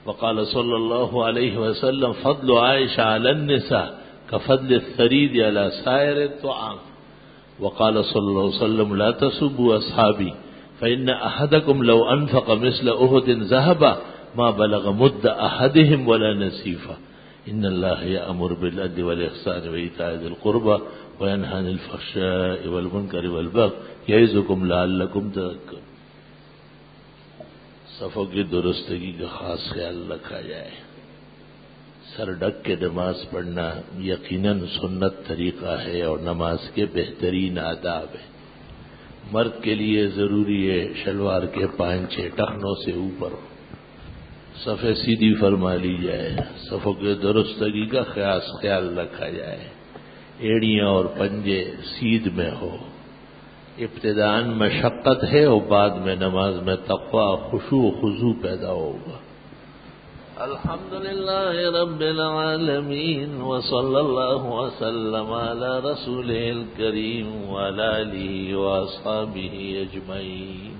وقال صلى الله عليه وسلم فضل عائشة على النساء كفضل الثريد على سائر الطعام وقال صلى الله عليه وسلم لا تسبوا أصحابي فإن أحدكم لو أنفق مثل أحد ذهبا ما بلغ مد أحدهم ولا نصيفا إن الله يأمر بالعدل والإحسان وإيتاء ذي القربى وينهى عن الفحشاء والمنكر والبغي يعظكم لعلكم تذكرون۔ صفوں کی درستگی کا خاص خیال رکھا جائے۔ سر ڈھک کے نماز پڑھنا یقیناً سنت طریقہ ہے اور نماز کے بہترین آداب ہے۔ مرد کے لیے ضروری ہے شلوار کے پانچے ٹخنوں سے اوپر ہو، صفیں سیدھی فرما لی جائے، صفوں کی درستگی کا خیال رکھا جائے، ایڑیاں اور پنجے سیدھ میں ہو، ابتداءً مشقت ہے اور بعد میں نماز میں تقویٰ خشوع و خضوع پیدا ہوگا. الحمدللہ رب العالمین وصلی اللہ وسلم علی رسولہ الکریم وعلی آلہ واصحابہ اجمعین.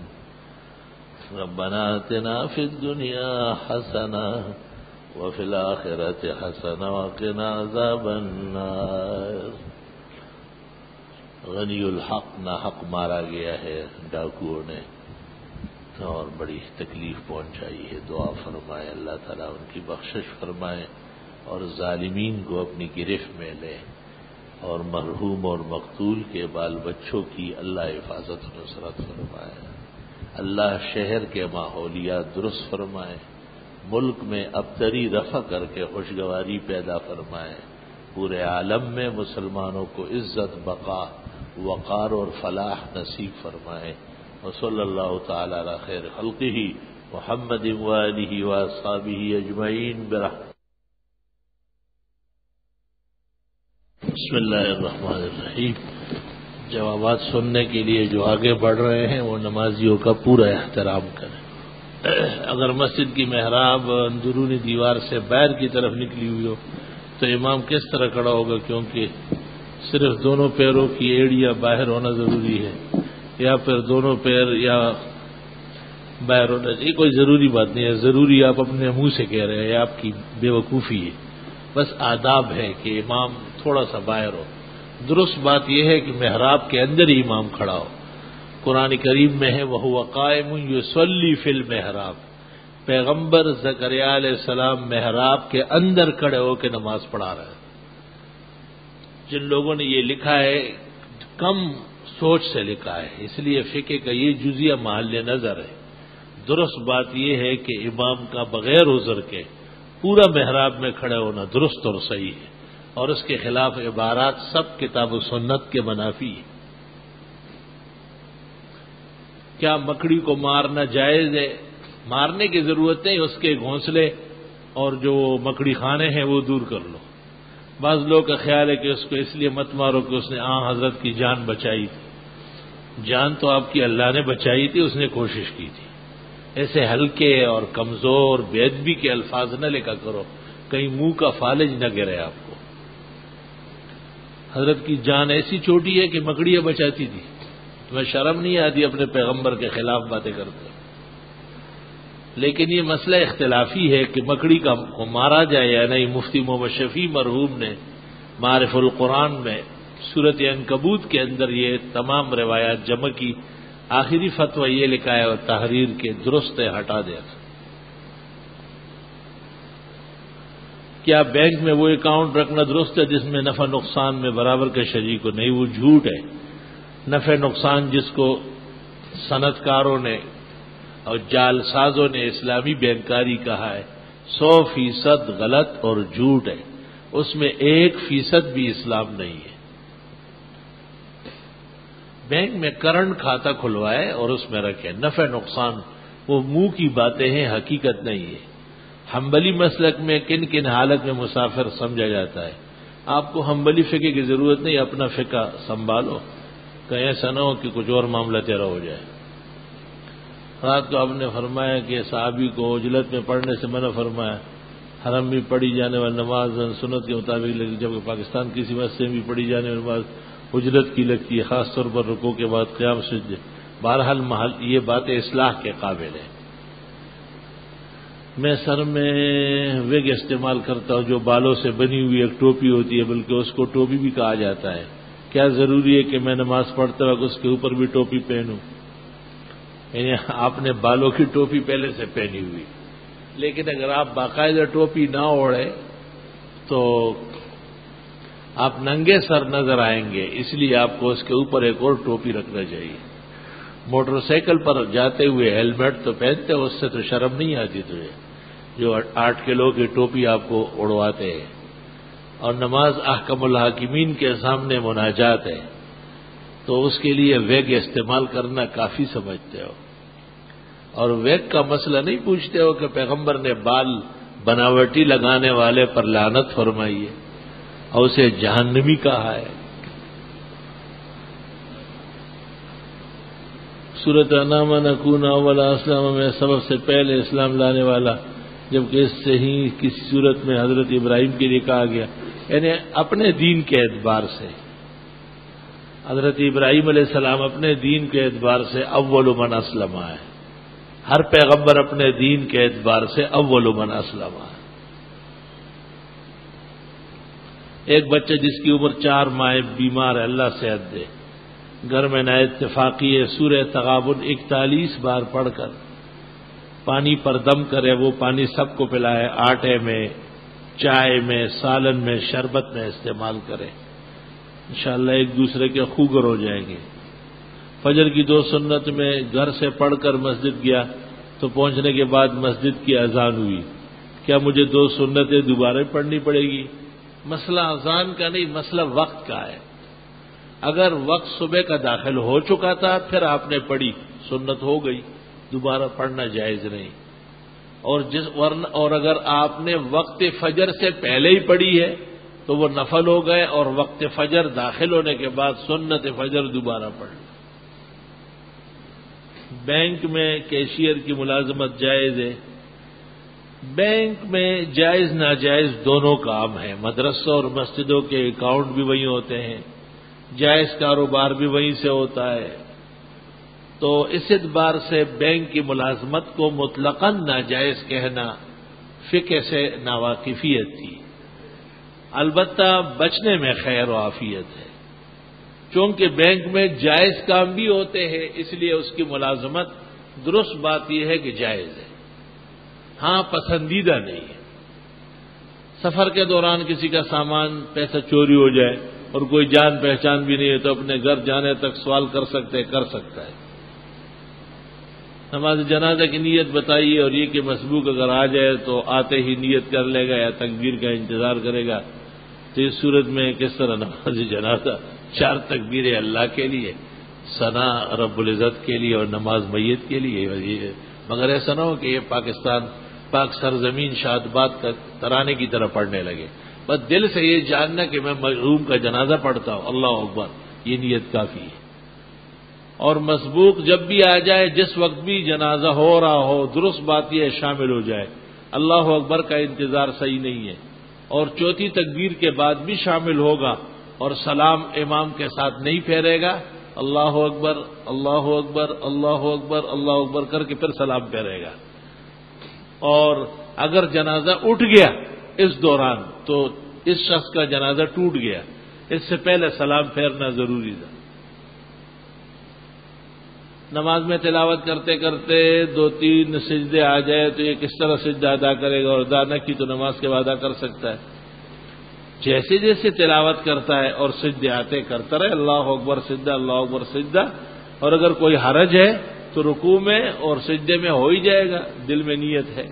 ربنا آتنا فی الدنیا حسنہ وفی الآخرۃ حسنہ وقنا عذاب النار. غنی الحق نہ حق مارا گیا ہے ڈاکوؤں نے اور بڑی تکلیف پہنچائی ہے. دعا فرمائے اللہ تعالیٰ ان کی بخشش فرمائے اور ظالمین کو اپنی گرفت میں لے اور مرحوم اور مقتول کے بال بچوں کی اللہ حفاظت و نصرت فرمائے. اللہ شہر کے ماحولیات درست فرمائے. ملک میں ابتری رفع کر کے خوشگواری پیدا فرمائے. پورے عالم میں مسلمانوں کو عزت بقا وقار اور فلاح نصیب فرمائے. وصلی اللہ تعالی علی خیر خلقہ محمد وآلہ واصحابہ اجمعین برحمتہ. بسم اللہ الرحمن الرحیم. جوابات سننے کے لیے جو آگے بڑھ رہے ہیں وہ نمازیوں کا پورا احترام کریں. اگر مسجد کی محراب اندرونی دیوار سے باہر کی طرف نکلی ہوئی ہو تو امام کس طرح کھڑا ہوگا؟ کیونکہ صرف دونوں پیروں کی ایڑیاں باہر ہونا ضروری ہے یا پھر دونوں پیر یا باہر ہونا چاہیے. کوئی ضروری بات نہیں ہے. ضروری آپ اپنے منہ سے کہہ رہے ہیں، آپ کی بے وقوفی ہے. بس آداب ہے کہ امام تھوڑا سا باہر ہو. درست بات یہ ہے کہ محراب کے اندر ہی امام کھڑا ہو. قرآن کریم میں ہے وَهُوَ قَائِمٌ يُصَلِّي فِي الْمِحْرَابِ. پیغمبر زکریا علیہ السلام محراب کے اندر کھڑے ہو کے نماز پڑھا رہے ہیں. جن لوگوں نے یہ لکھا ہے کم سوچ سے لکھا ہے، اس لیے فقہ کا یہ جزیہ محل نظر ہے. درست بات یہ ہے کہ امام کا بغیر عذر کے پورا محراب میں کھڑے ہونا درست اور صحیح ہے، اور اس کے خلاف عبارات سب کتاب و سنت کے منافی ہے. کیا مکڑی کو مارنا جائز ہے؟ مارنے کی ضرورت نہیں، اس کے گھونسلے اور جو مکڑی خانے ہیں وہ دور کر لو. بعض لوگ کا خیال ہے کہ اس کو اس لیے مت مارو کہ اس نے حضرت کی جان بچائی تھی. جان تو آپ کی اللہ نے بچائی تھی، اس نے کوشش کی تھی. ایسے ہلکے اور کمزور بے ادبی کے الفاظ نہ لکھا کرو، کہیں منہ کا فالج نہ گرے آپ کو. حضرت کی جان ایسی چھوٹی ہے کہ مکڑیاں بچاتی تھی. تمہیں شرم نہیں آتی اپنے پیغمبر کے خلاف باتیں کرتے؟ لیکن یہ مسئلہ اختلافی ہے کہ مکڑی کو مارا جائے یا نہیں. مفتی محمد شفیع مرحوم نے معارف القرآن میں سورۃ عنکبوت کے اندر یہ تمام روایات جمع کی. آخری فتویٰ یہ لکھا ہے اور تحریر کے درست ہٹا دیا. کیا بینک میں وہ اکاؤنٹ رکھنا درست ہے جس میں نفع نقصان میں برابر کے شریک ہو؟ نہیں، وہ جھوٹ ہے. نفع نقصان جس کو صنعت کاروں نے اور جال سازوں نے اسلامی بینکاری کہا ہے 100% غلط اور جھوٹ ہے. اس میں 1% بھی اسلام نہیں ہے. بینک میں کرنٹ کھاتا کھلوائے اور اس میں رکھے. نفع نقصان وہ منہ کی باتیں ہیں، حقیقت نہیں ہے. حنبلی مسلک میں کن کن حالت میں مسافر سمجھا جاتا ہے. آپ کو حنبلی فقہ کی ضرورت نہیں، اپنا فقہ سنبھالو، کہیں ایسا نہ ہو کہ کچھ اور معاملہ تیرا ہو جائے. رات کو آپ نے فرمایا کہ صحابی کو عجلت میں پڑھنے سے منع فرمایا. حرم میں پڑھی جانے والی نماز سنت کے مطابق لگتی، جبکہ پاکستان کسی مسجد میں بھی پڑھی جانے والی نماز اجرت کی لگتی ہے، خاص طور پر رکوع کے بعد قیام سجدے. بہرحال یہ باتیں اصلاح کے قابل ہیں. میں سر میں وگ استعمال کرتا ہوں جو بالوں سے بنی ہوئی ایک ٹوپی ہوتی ہے، بلکہ اس کو ٹوپی بھی کہا جاتا ہے. کیا ضروری ہے کہ میں نماز پڑھتے وقت اس کے اوپر بھی ٹوپی پہنوں؟ یعنی آپ نے بالوں کی ٹوپی پہلے سے پہنی ہوئی، لیکن اگر آپ باقاعدہ ٹوپی نہ اوڑھیں تو آپ ننگے سر نظر آئیں گے. اس لیے آپ کو اس کے اوپر ایک اور ٹوپی رکھنا چاہیے. موٹر سائیکل پر جاتے ہوئے ہیلمٹ تو پہنتے ہو، اس سے تو شرم نہیں آتی تجھے جو 8 کلو کی ٹوپی آپ کو اڑواتے ہیں. اور نماز احکم الحاکمین کے سامنے مناجات ہے تو اس کے لیے ویگ استعمال کرنا کافی سمجھتے ہو. اور ویگ کا مسئلہ نہیں پوچھتے ہو کہ پیغمبر نے بال بناوٹی لگانے والے پر لعنت فرمائی ہے اور اسے جہنمی کہا ہے. سورۃ انعام نکون اول اسلام میں سبب سے پہلے اسلام لانے والا، جبکہ اس سے ہی کسی صورت میں حضرت ابراہیم کے لیے کہا گیا، یعنی اپنے دین کے اعتبار سے حضرت ابراہیم علیہ السلام اپنے دین کے اعتبار سے اول من اسلم ہے. ہر پیغمبر اپنے دین کے اعتبار سے اول من اسلم ہے. ایک بچہ جس کی عمر 4 ماہ بیمار ہے، اللہ صحت دے، گھر میں نہ اتفاقی ہے، سورہ تغابن 41 بار پڑھ کر پانی پر دم کرے، وہ پانی سب کو پلائے، آٹے میں، چائے میں، سالن میں، شربت میں استعمال کرے، انشاءاللہ ایک دوسرے کے خوگر ہو جائیں گے. فجر کی 2 سنت میں گھر سے پڑھ کر مسجد گیا تو پہنچنے کے بعد مسجد کی اذان ہوئی، کیا مجھے 2 سنتیں دوبارہ پڑھنی پڑے گی؟ مسئلہ اذان کا نہیں، مسئلہ وقت کا ہے. اگر وقت صبح کا داخل ہو چکا تھا پھر آپ نے پڑھی، سنت ہو گئی، دوبارہ پڑھنا جائز نہیں. اور اگر آپ نے وقت فجر سے پہلے ہی پڑھی ہے تو وہ نفل ہو گئے، اور وقت فجر داخل ہونے کے بعد سنت فجر دوبارہ پڑھ. بینک میں کیشیئر کی ملازمت جائز ہے؟ بینک میں جائز ناجائز دونوں کام ہیں. مدرسوں اور مسجدوں کے اکاؤنٹ بھی وہیں ہوتے ہیں، جائز کاروبار بھی وہیں سے ہوتا ہے. تو اس اعتبار سے بینک کی ملازمت کو مطلقاً ناجائز کہنا فقہ سے ناواقفیت تھی. البتہ بچنے میں خیر و عافیت ہے، چونکہ بینک میں جائز کام بھی ہوتے ہیں، اس لیے اس کی ملازمت درست بات یہ ہے کہ جائز ہے، ہاں پسندیدہ نہیں ہے. سفر کے دوران کسی کا سامان پیسہ چوری ہو جائے اور کوئی جان پہچان بھی نہیں ہے تو اپنے گھر جانے تک سوال کر سکتا ہے. نماز جنازہ کی نیت بتائیے، اور یہ کہ مسبوق اگر آ جائے تو آتے ہی نیت کر لے گا یا تکبیر کا انتظار کرے گا. تو اس صورت میں کس طرح نماز جنازہ؟ 4 تکبیریں اللہ کے لیے، ثنا رب العزت کے لیے اور نماز میت کے لیے. مگر ایسا نہ ہو کہ یہ پاک سرزمین شادباد کا ترانے کی طرح پڑھنے لگے. بس دل سے یہ جاننا کہ میں مرحوم کا جنازہ پڑھتا ہوں، اللہ اکبر، یہ نیت کافی ہے. اور مسبوق جب بھی آ جائے، جس وقت بھی جنازہ ہو رہا ہو، درست بات یہ ہے شامل ہو جائے. اللہ اکبر کا انتظار صحیح نہیں ہے، اور چوتھی تکبیر کے بعد بھی شامل ہوگا اور سلام امام کے ساتھ نہیں پھیرے گا. اللہ اکبر اللہ اکبر اللہ اکبر اللہ اکبر کر کے پھر سلام پھیرے گا. اور اگر جنازہ اٹھ گیا اس دوران تو اس شخص کا جنازہ ٹوٹ گیا، اس سے پہلے سلام پھیرنا ضروری تھا. نماز میں تلاوت کرتے کرتے 2-3 سجدے آ جائے تو یہ کس طرح سجدہ ادا کرے گا؟ اور ادا نہ کی تو نماز کے بعد ادا کر سکتا ہے. جیسے جیسے تلاوت کرتا ہے اور سجدے آتے کرتا رہے، اللہ اکبر سجدہ اللہ اکبر سجدہ. اور اگر کوئی حرج ہے تو رکوع میں اور سجدے میں ہو ہی جائے گا، دل میں نیت ہے.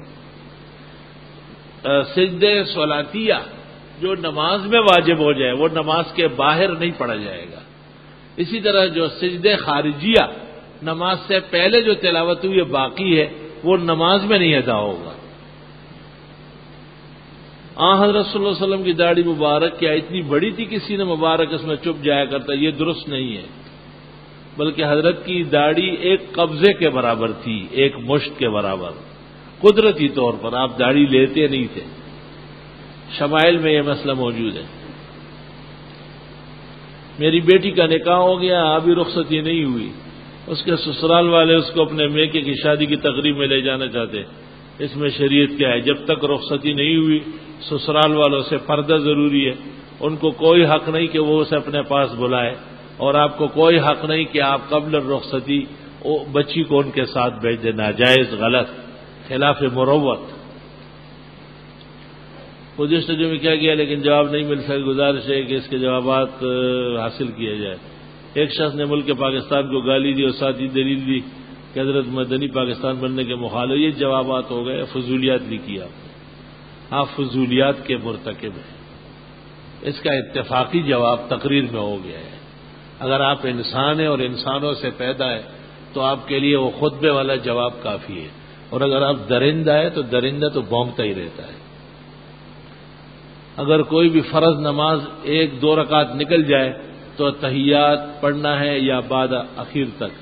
سجدے صلاتیہ جو نماز میں واجب ہو جائے وہ نماز کے باہر نہیں پڑھا جائے گا. اسی طرح جو سجدے خارجیہ نماز سے پہلے جو تلاوت ہوئی باقی ہے وہ نماز میں نہیں ادا ہوگا. حضرت صلی اللہ علیہ وسلم کی داڑھی مبارک کیا اتنی بڑی تھی کسی نے مبارک اس میں چپ جایا کرتا؟ یہ درست نہیں ہے، بلکہ حضرت کی داڑھی ایک قبضے کے برابر تھی، ایک مشت کے برابر. قدرتی طور پر آپ داڑھی لیتے نہیں تھے. شمائل میں یہ مسئلہ موجود ہے. میری بیٹی کا نکاح ہو گیا، ابھی رخصتی نہیں ہوئی، اس کے سسرال والے اس کو اپنے میکے کی شادی کی تقریب میں لے جانا چاہتے. اس میں شریعت کیا ہے؟ جب تک رخصتی نہیں ہوئی سسرال والوں سے پردہ ضروری ہے. ان کو کوئی حق نہیں کہ وہ اسے اپنے پاس بلائے، اور آپ کو کوئی حق نہیں کہ آپ قبل رخصتی بچی کو ان کے ساتھ بھیج دیں. ناجائز، غلط، خلاف مروت. گزشتہ جو میں کیا گیا لیکن جواب نہیں مل سکا. گزارش ہے کہ اس کے جوابات حاصل کیے جائے. ایک شخص نے ملک پاکستان کو گالی دی اور ساتھ ہی دلیل دی کہ حضرت مدنی پاکستان بننے کے مخالف. یہ جوابات ہو گئے، فضولیات لکھی آپ نے. آپ فضولیات کے مرتکب ہیں. اس کا اتفاقی جواب تقریر میں ہو گیا ہے. اگر آپ انسان ہیں اور انسانوں سے پیدا ہے تو آپ کے لیے وہ خطبے والا جواب کافی ہے. اور اگر آپ درندہ ہے تو درندہ تو بھونکتا ہی رہتا ہے. اگر کوئی بھی فرض نماز 1-2 رکعت نکل جائے تو تحیات پڑھنا ہے یا بعد اخیر تک؟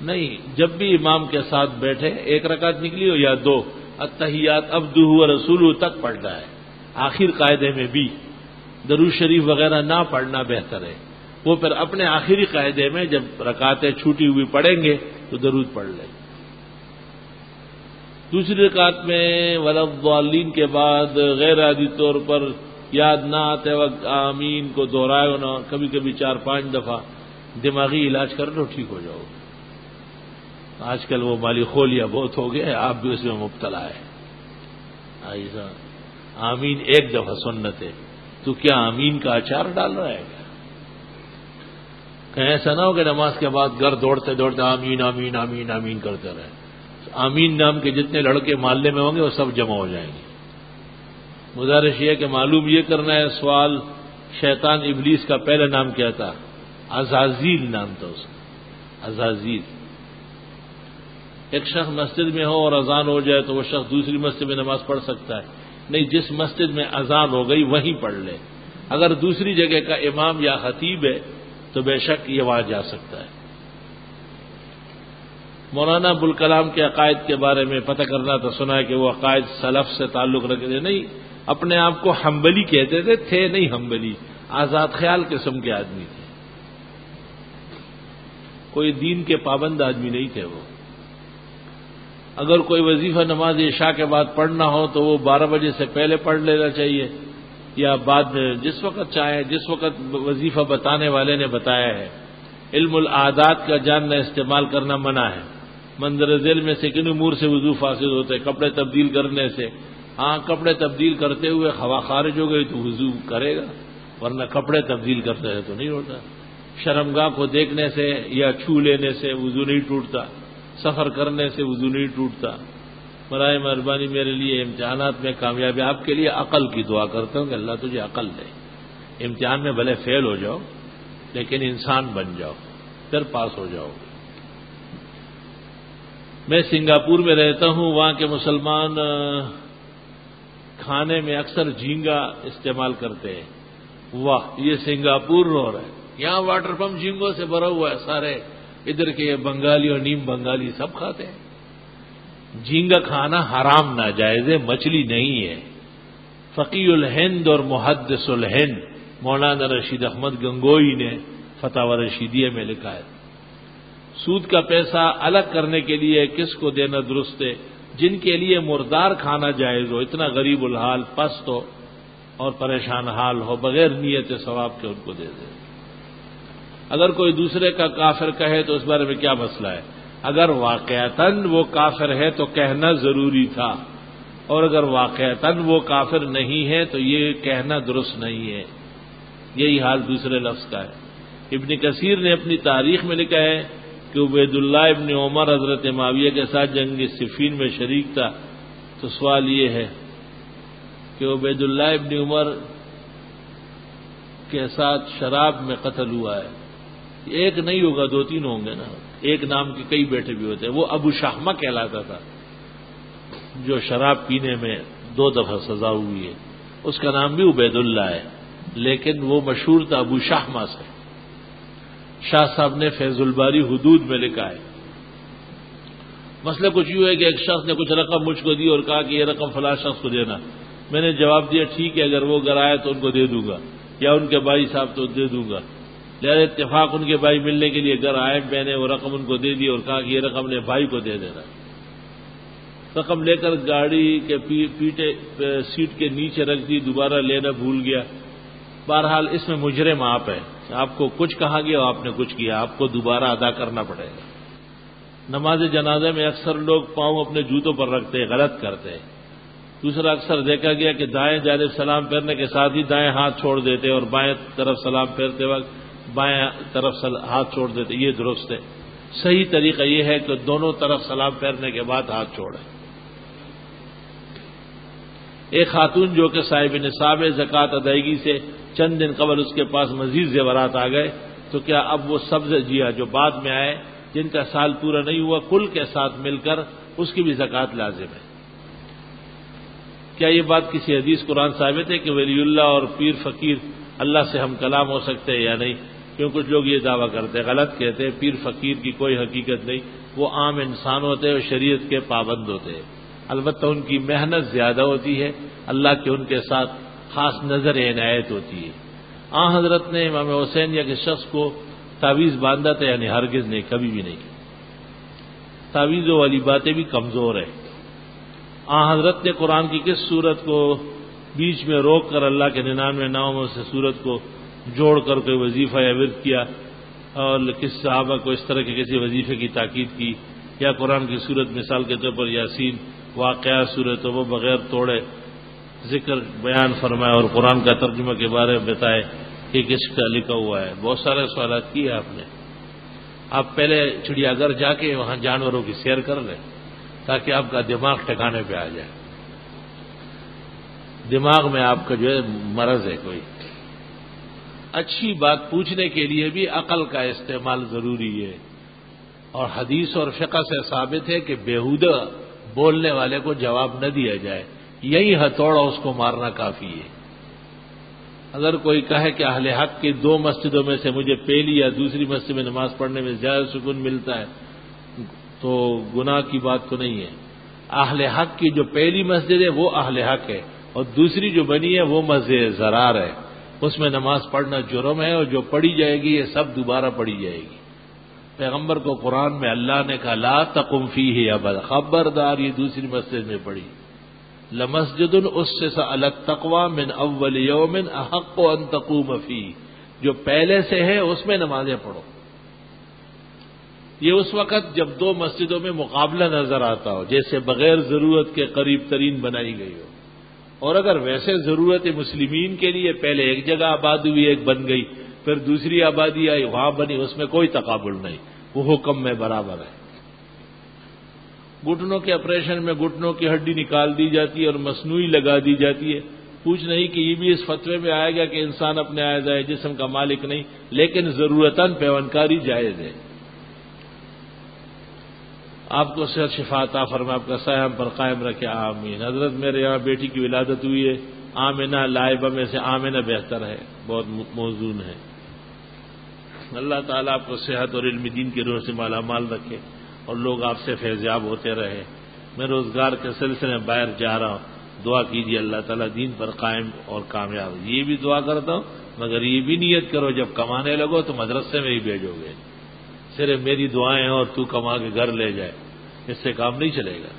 نہیں، جب بھی امام کے ساتھ بیٹھے، ایک رکعت نکلی ہو یا دو، التحیات عبدہ و رسولہ تک پڑھنا ہے۔ آخر قاعدے میں بھی درود شریف وغیرہ نہ پڑھنا بہتر ہے، وہ پھر اپنے آخری قاعدے میں جب رکعتیں چھوٹی ہوئی پڑھیں گے تو درود پڑھ لیں۔ دوسری رکعت میں ولا الضالین کے بعد غیر عادی طور پر یاد نہ آتے وقت آمین کو دہرائے نہ، کبھی کبھی 4-5 دفعہ، دماغی علاج کر لو، ٹھیک ہو جاؤ۔ آج کل وہ مالی خولیا بہت ہو گئے، آپ بھی اس میں مبتلا ہے۔ ایسا آمین ایک دفعہ سنت ہے، تو کیا آمین کا اچار ڈال رہا ہے؟ کہیں ایسا نہ ہو کہ نماز کے بعد گھر دوڑتے دوڑتے آمین آمین آمین آمین کرتے رہے۔ آمین نام کے جتنے لڑکے محلے میں ہوں گے وہ سب جمع ہو جائیں گے۔ گزارش یہ کہ معلوم یہ کرنا ہے، سوال شیطان ابلیس کا پہلا نام کیا تھا؟ عزازیل نام تھا اس کا، عزازیل۔ ایک شخص مسجد میں ہو اور اذان ہو جائے تو وہ شخص دوسری مسجد میں نماز پڑھ سکتا ہے؟ نہیں، جس مسجد میں اذان ہو گئی وہیں پڑھ لے۔ اگر دوسری جگہ کا امام یا خطیب ہے تو بے شک یہ وہاں جا سکتا ہے۔ مولانا ابوالکلام کے عقائد کے بارے میں پتہ کرنا تو سنا ہے کہ وہ عقائد سلف سے تعلق رکھتے تھے، نہیں، اپنے آپ کو حنبلی کہتے تھے نہیں حنبلی، آزاد خیال قسم کے آدمی تھے، کوئی دین کے پابند آدمی نہیں تھے وہ۔ اگر کوئی وظیفہ نماز عشاء کے بعد پڑھنا ہو تو وہ 12 بجے سے پہلے پڑھ لینا چاہیے یا بعد میں، جس وقت چاہے، جس وقت وظیفہ بتانے والے نے بتایا ہے۔ علم العادات کا جاننا استعمال کرنا منع ہے۔ منظر ذیل میں سے کن امور سے وضو فاسد ہوتے؟ کپڑے تبدیل کرنے سے۔ ہاں، کپڑے تبدیل کرتے ہوئے ہوا خارج ہو گئی تو وضو کرے گا، ورنہ کپڑے تبدیل کرتے ہیں تو نہیں ہوتا۔ شرمگاہ کو دیکھنے سے یا چھو لینے سے وضو نہیں ٹوٹتا، سفر کرنے سے وضو نہیں ٹوٹتا۔ برائے مہربانی میرے لیے امتحانات میں کامیابی، آپ کے لیے عقل کی دعا کرتا ہوں کہ اللہ تجھے عقل دے، امتحان میں بھلے فیل ہو جاؤ لیکن انسان بن جاؤ، پھر پاس ہو جاؤ۔ میں سنگاپور میں رہتا ہوں، وہاں کے مسلمان کھانے میں اکثر جھینگا استعمال کرتے ہیں۔ واہ، یہ سنگاپور رو رہا ہے، یہاں واٹر پمپ جھینگوں سے بھرا ہوا ہے، سارے ادھر کے بنگالی اور نیم بنگالی سب کھاتے ہیں۔ جھینگا کھانا حرام ناجائز ہے، مچھلی نہیں ہے۔ فقی الہند اور محدث الہند مولانا رشید احمد گنگوئی نے فتاوی رشیدیہ میں لکھا ہے، سود کا پیسہ الگ کرنے کے لیے کس کو دینا درست ہے؟ جن کے لیے مردار کھانا جائز ہو، اتنا غریب الحال، پست ہو اور پریشان حال ہو، بغیر نیت ثواب کے ان کو دے دے۔ اگر کوئی دوسرے کا کافر کہے تو اس بارے میں کیا مسئلہ ہے؟ اگر واقعتاً وہ کافر ہے تو کہنا ضروری تھا، اور اگر واقعتاً وہ کافر نہیں ہے تو یہ کہنا درست نہیں ہے۔ یہی حال دوسرے لفظ کا ہے۔ ابن کثیر نے اپنی تاریخ میں لکھا ہے کہ عبید اللہ ابن عمر حضرت معاویہ کے ساتھ جنگ صفین میں شریک تھا، تو سوال یہ ہے کہ عبید اللہ ابن عمر کے ساتھ شراب میں قتل ہوا ہے، ایک نہیں ہوگا، 2-3 ہوں گے نا، ایک نام کے کئی بیٹے بھی ہوتے ہیں۔ وہ ابو شحمہ کہلاتا تھا، جو شراب پینے میں 2 دفعہ سزا ہوئی ہے، اس کا نام بھی عبید اللہ ہے، لیکن وہ مشہور تھا ابو شحمہ سے۔ شاہ صاحب نے فیض الباری حدود میں لکھا ہے، مسئلہ کچھ یوں ہے کہ ایک شخص نے کچھ رقم مجھ کو دی اور کہا کہ یہ رقم فلاں شخص کو دینا۔ میں نے جواب دیا ٹھیک ہے، اگر وہ گھر آئے تو ان کو دے دوں گا، یا ان کے بھائی صاحب تو دے دوں گا۔ لہذا اتفاق ان کے بھائی ملنے کے لیے گھر آئے، میں نے وہ رقم ان کو دے دی اور کہا کہ یہ رقم نے بھائی کو دے دینا۔ رقم لے کر گاڑی کے پیٹے سیٹ کے نیچے رکھ دی، دوبارہ لینا بھول گیا۔ بہرحال اس میں مجرم آپ ہیں، آپ کو کچھ کہا گیا اور آپ نے کچھ کیا، آپ کو دوبارہ ادا کرنا پڑے گا۔ نماز جنازہ میں اکثر لوگ پاؤں اپنے جوتوں پر رکھتے ہیں، غلط کرتے ہیں۔ دوسرا اکثر دیکھا گیا کہ دائیں جانب سلام پھیرنے کے ساتھ ہی دائیں ہاتھ چھوڑ دیتے اور بائیں طرف سلام پھیرتے وقت بائیں طرف ہاتھ چھوڑ دیتے، یہ درست ہے۔ صحیح طریقہ یہ ہے کہ دونوں طرف سلام پھیرنے کے بعد ہاتھ چھوڑیں۔ ایک خاتون جو کہ صاحب نصاب زکوٰۃ ادائیگی سے چند دن قبل اس کے پاس مزید زیورات آ گئے، تو کیا اب وہ سبز جیا جو بعد میں آئے، جن کا سال پورا نہیں ہوا، کل کے ساتھ مل کر اس کی بھی زکوٰۃ لازم ہے؟ کیا یہ بات کسی حدیث قرآن ثابت ہے کہ ولی اللہ اور پیر فقیر اللہ سے ہم کلام ہو سکتے ہیں یا نہیں؟ کیوں کچھ لوگ یہ دعویٰ کرتے ہیں، غلط کہتے ہیں پیر فقیر کی کوئی حقیقت نہیں، وہ عام انسان ہوتے ہیں اور شریعت کے پابند ہوتے ہیں، البتہ ان کی محنت زیادہ ہوتی ہے، اللہ کے ان کے ساتھ خاص نظر عنایت ہوتی ہے۔ حضرت نے امام حسین یا کسی شخص کو تعویذ باندھا تھا، یعنی ہرگز نہیں، کبھی بھی نہیں۔ تعویذوں والی باتیں بھی کمزور ہے۔ حضرت نے قرآن کی کس صورت کو بیچ میں روک کر اللہ کے 99 ناموں سے صورت کو جوڑ کر کوئی وظیفہ یا ورد کیا، اور کس صحابہ کو اس طرح کے کسی وظیفے کی تاکید کی، یا قرآن کی صورت مثال کے طور پر یاسین واقعہ صورت وہ بغیر توڑے ذکر بیان فرمائے اور قرآن کا ترجمہ کے بارے میں بتائے کہ کس کا لکھا ہوا ہے۔ بہت سارے سوالات کیے آپ نے۔ آپ پہلے چڑیا گھر جا کے وہاں جانوروں کی سیر کر لیں تاکہ آپ کا دماغ ٹھکانے پہ آ جائے۔ دماغ میں آپ کا جو ہے مرض ہے کوئی۔ اچھی بات پوچھنے کے لیے بھی عقل کا استعمال ضروری ہے، اور حدیث اور فقہ سے ثابت ہے کہ بیہودہ بولنے والے کو جواب نہ دیا جائے، یہی ہتھوڑا اس کو مارنا کافی ہے۔ اگر کوئی کہے کہ اہل حق کی 2 مسجدوں میں سے مجھے پہلی یا دوسری مسجد میں نماز پڑھنے میں زیادہ سکون ملتا ہے تو گناہ کی بات تو نہیں ہے۔ اہل حق کی جو پہلی مسجد ہے وہ اہل حق ہے، اور دوسری جو بنی ہے وہ مسجد زرار ہے، اس میں نماز پڑھنا جرم ہے، اور جو پڑھی جائے گی یہ سب دوبارہ پڑھی جائے گی۔ پیغمبر کو قرآن میں اللہ نے کہا لا تقم فیہ ابدا، خبردار یہ دوسری مسجد میں پڑھی۔ لمسجد اسس علی التقوی من اول یوم احق ان تقوم فیہ، جو پہلے سے ہے اس میں نمازیں پڑھو۔ یہ اس وقت جب 2 مسجدوں میں مقابلہ نظر آتا ہو، جیسے بغیر ضرورت کے قریب ترین بنائی گئی ہو، اور اگر ویسے ضرورت مسلمین کے لیے پہلے ایک جگہ آباد ہوئی ایک بن گئی، پھر دوسری آبادی آئی وہاں بنی، اس میں کوئی تقابل نہیں، وہ حکم میں برابر ہے۔ گھٹنوں کے آپریشن میں گھٹنوں کی ہڈی نکال دی جاتی ہے اور مصنوعی لگا دی جاتی ہے، پوچھ نہیں کہ یہ بھی اس فتوے میں آئے گا کہ انسان اپنے اعضائے جسم کا مالک نہیں، لیکن ضرورتاً پیوندکاری جائز ہے۔ آپ کو صحت شفا عطا فرمائے، آپ کا سایہ ہم پر قائم رکھے، آمین۔ حضرت میرے یہاں بیٹی کی ولادت ہوئی ہے، آمنہ لائبہ میں سے آمنہ بہتر ہے، بہت موزون ہے۔ اللہ تعالیٰ آپ کو صحت اور علم دین کی روح سے مالا مال رکھے اور لوگ آپ سے فیضیاب ہوتے رہے۔ میں روزگار کے سلسلے میں باہر جا رہا ہوں، دعا کیجیے اللہ تعالیٰ دین پر قائم اور کامیاب۔ یہ بھی دعا کرتا ہوں، مگر یہ بھی نیت کرو جب کمانے لگو تو مدرسے میں ہی بھیجو گے، صرف میری دعائیں اور تو کما کے گھر لے جائے، اس سے کام نہیں چلے گا۔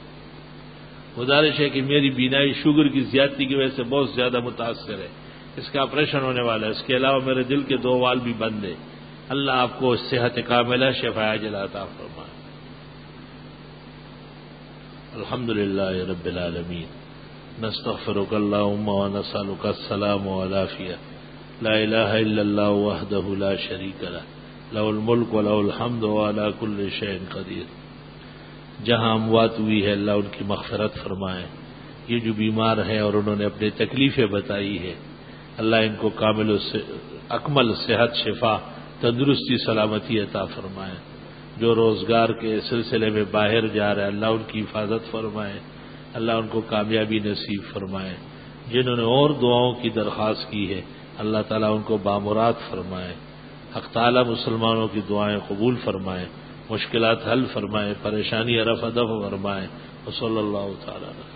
گزارش ہے کہ میری بینائی شوگر کی زیادتی کی وجہ سے بہت زیادہ متاثر ہے، اس کا آپریشن ہونے والا ہے، اس کے علاوہ میرے دل کے 2 وال بھی بند ہیں۔ اللہ آپ کو صحت کاملہ شفا عاجلہ عطا فرمائے۔ الحمدللہ رب العالمین، نستغفرک اللہم ونسألک السلام والعافیہ، لا الہ الا اللہ وحدہ لا شریک لہ، لہ الملک ولہ الحمد وعلی کل شیء قدیر۔ جہاں اموات ہوئی ہے اللہ ان کی مغفرت فرمائے، یہ جو بیمار ہیں اور انہوں نے اپنی تکلیفیں بتائی ہے، اللہ ان کو کامل اکمل صحت شفا تندرستی سلامتی عطا فرمائے۔ جو روزگار کے سلسلے میں باہر جا رہے ہیں اللہ ان کی حفاظت فرمائے، اللہ ان کو کامیابی نصیب فرمائے۔ جنہوں نے اور دعاؤں کی درخواست کی ہے اللہ تعالیٰ ان کو بامراد فرمائے۔ حق تعالیٰ مسلمانوں کی دعائیں قبول فرمائے، مشکلات حل فرمائے، پریشانی رفع دفع فرمائے۔ وصلی اللہ تعالیٰ علیہ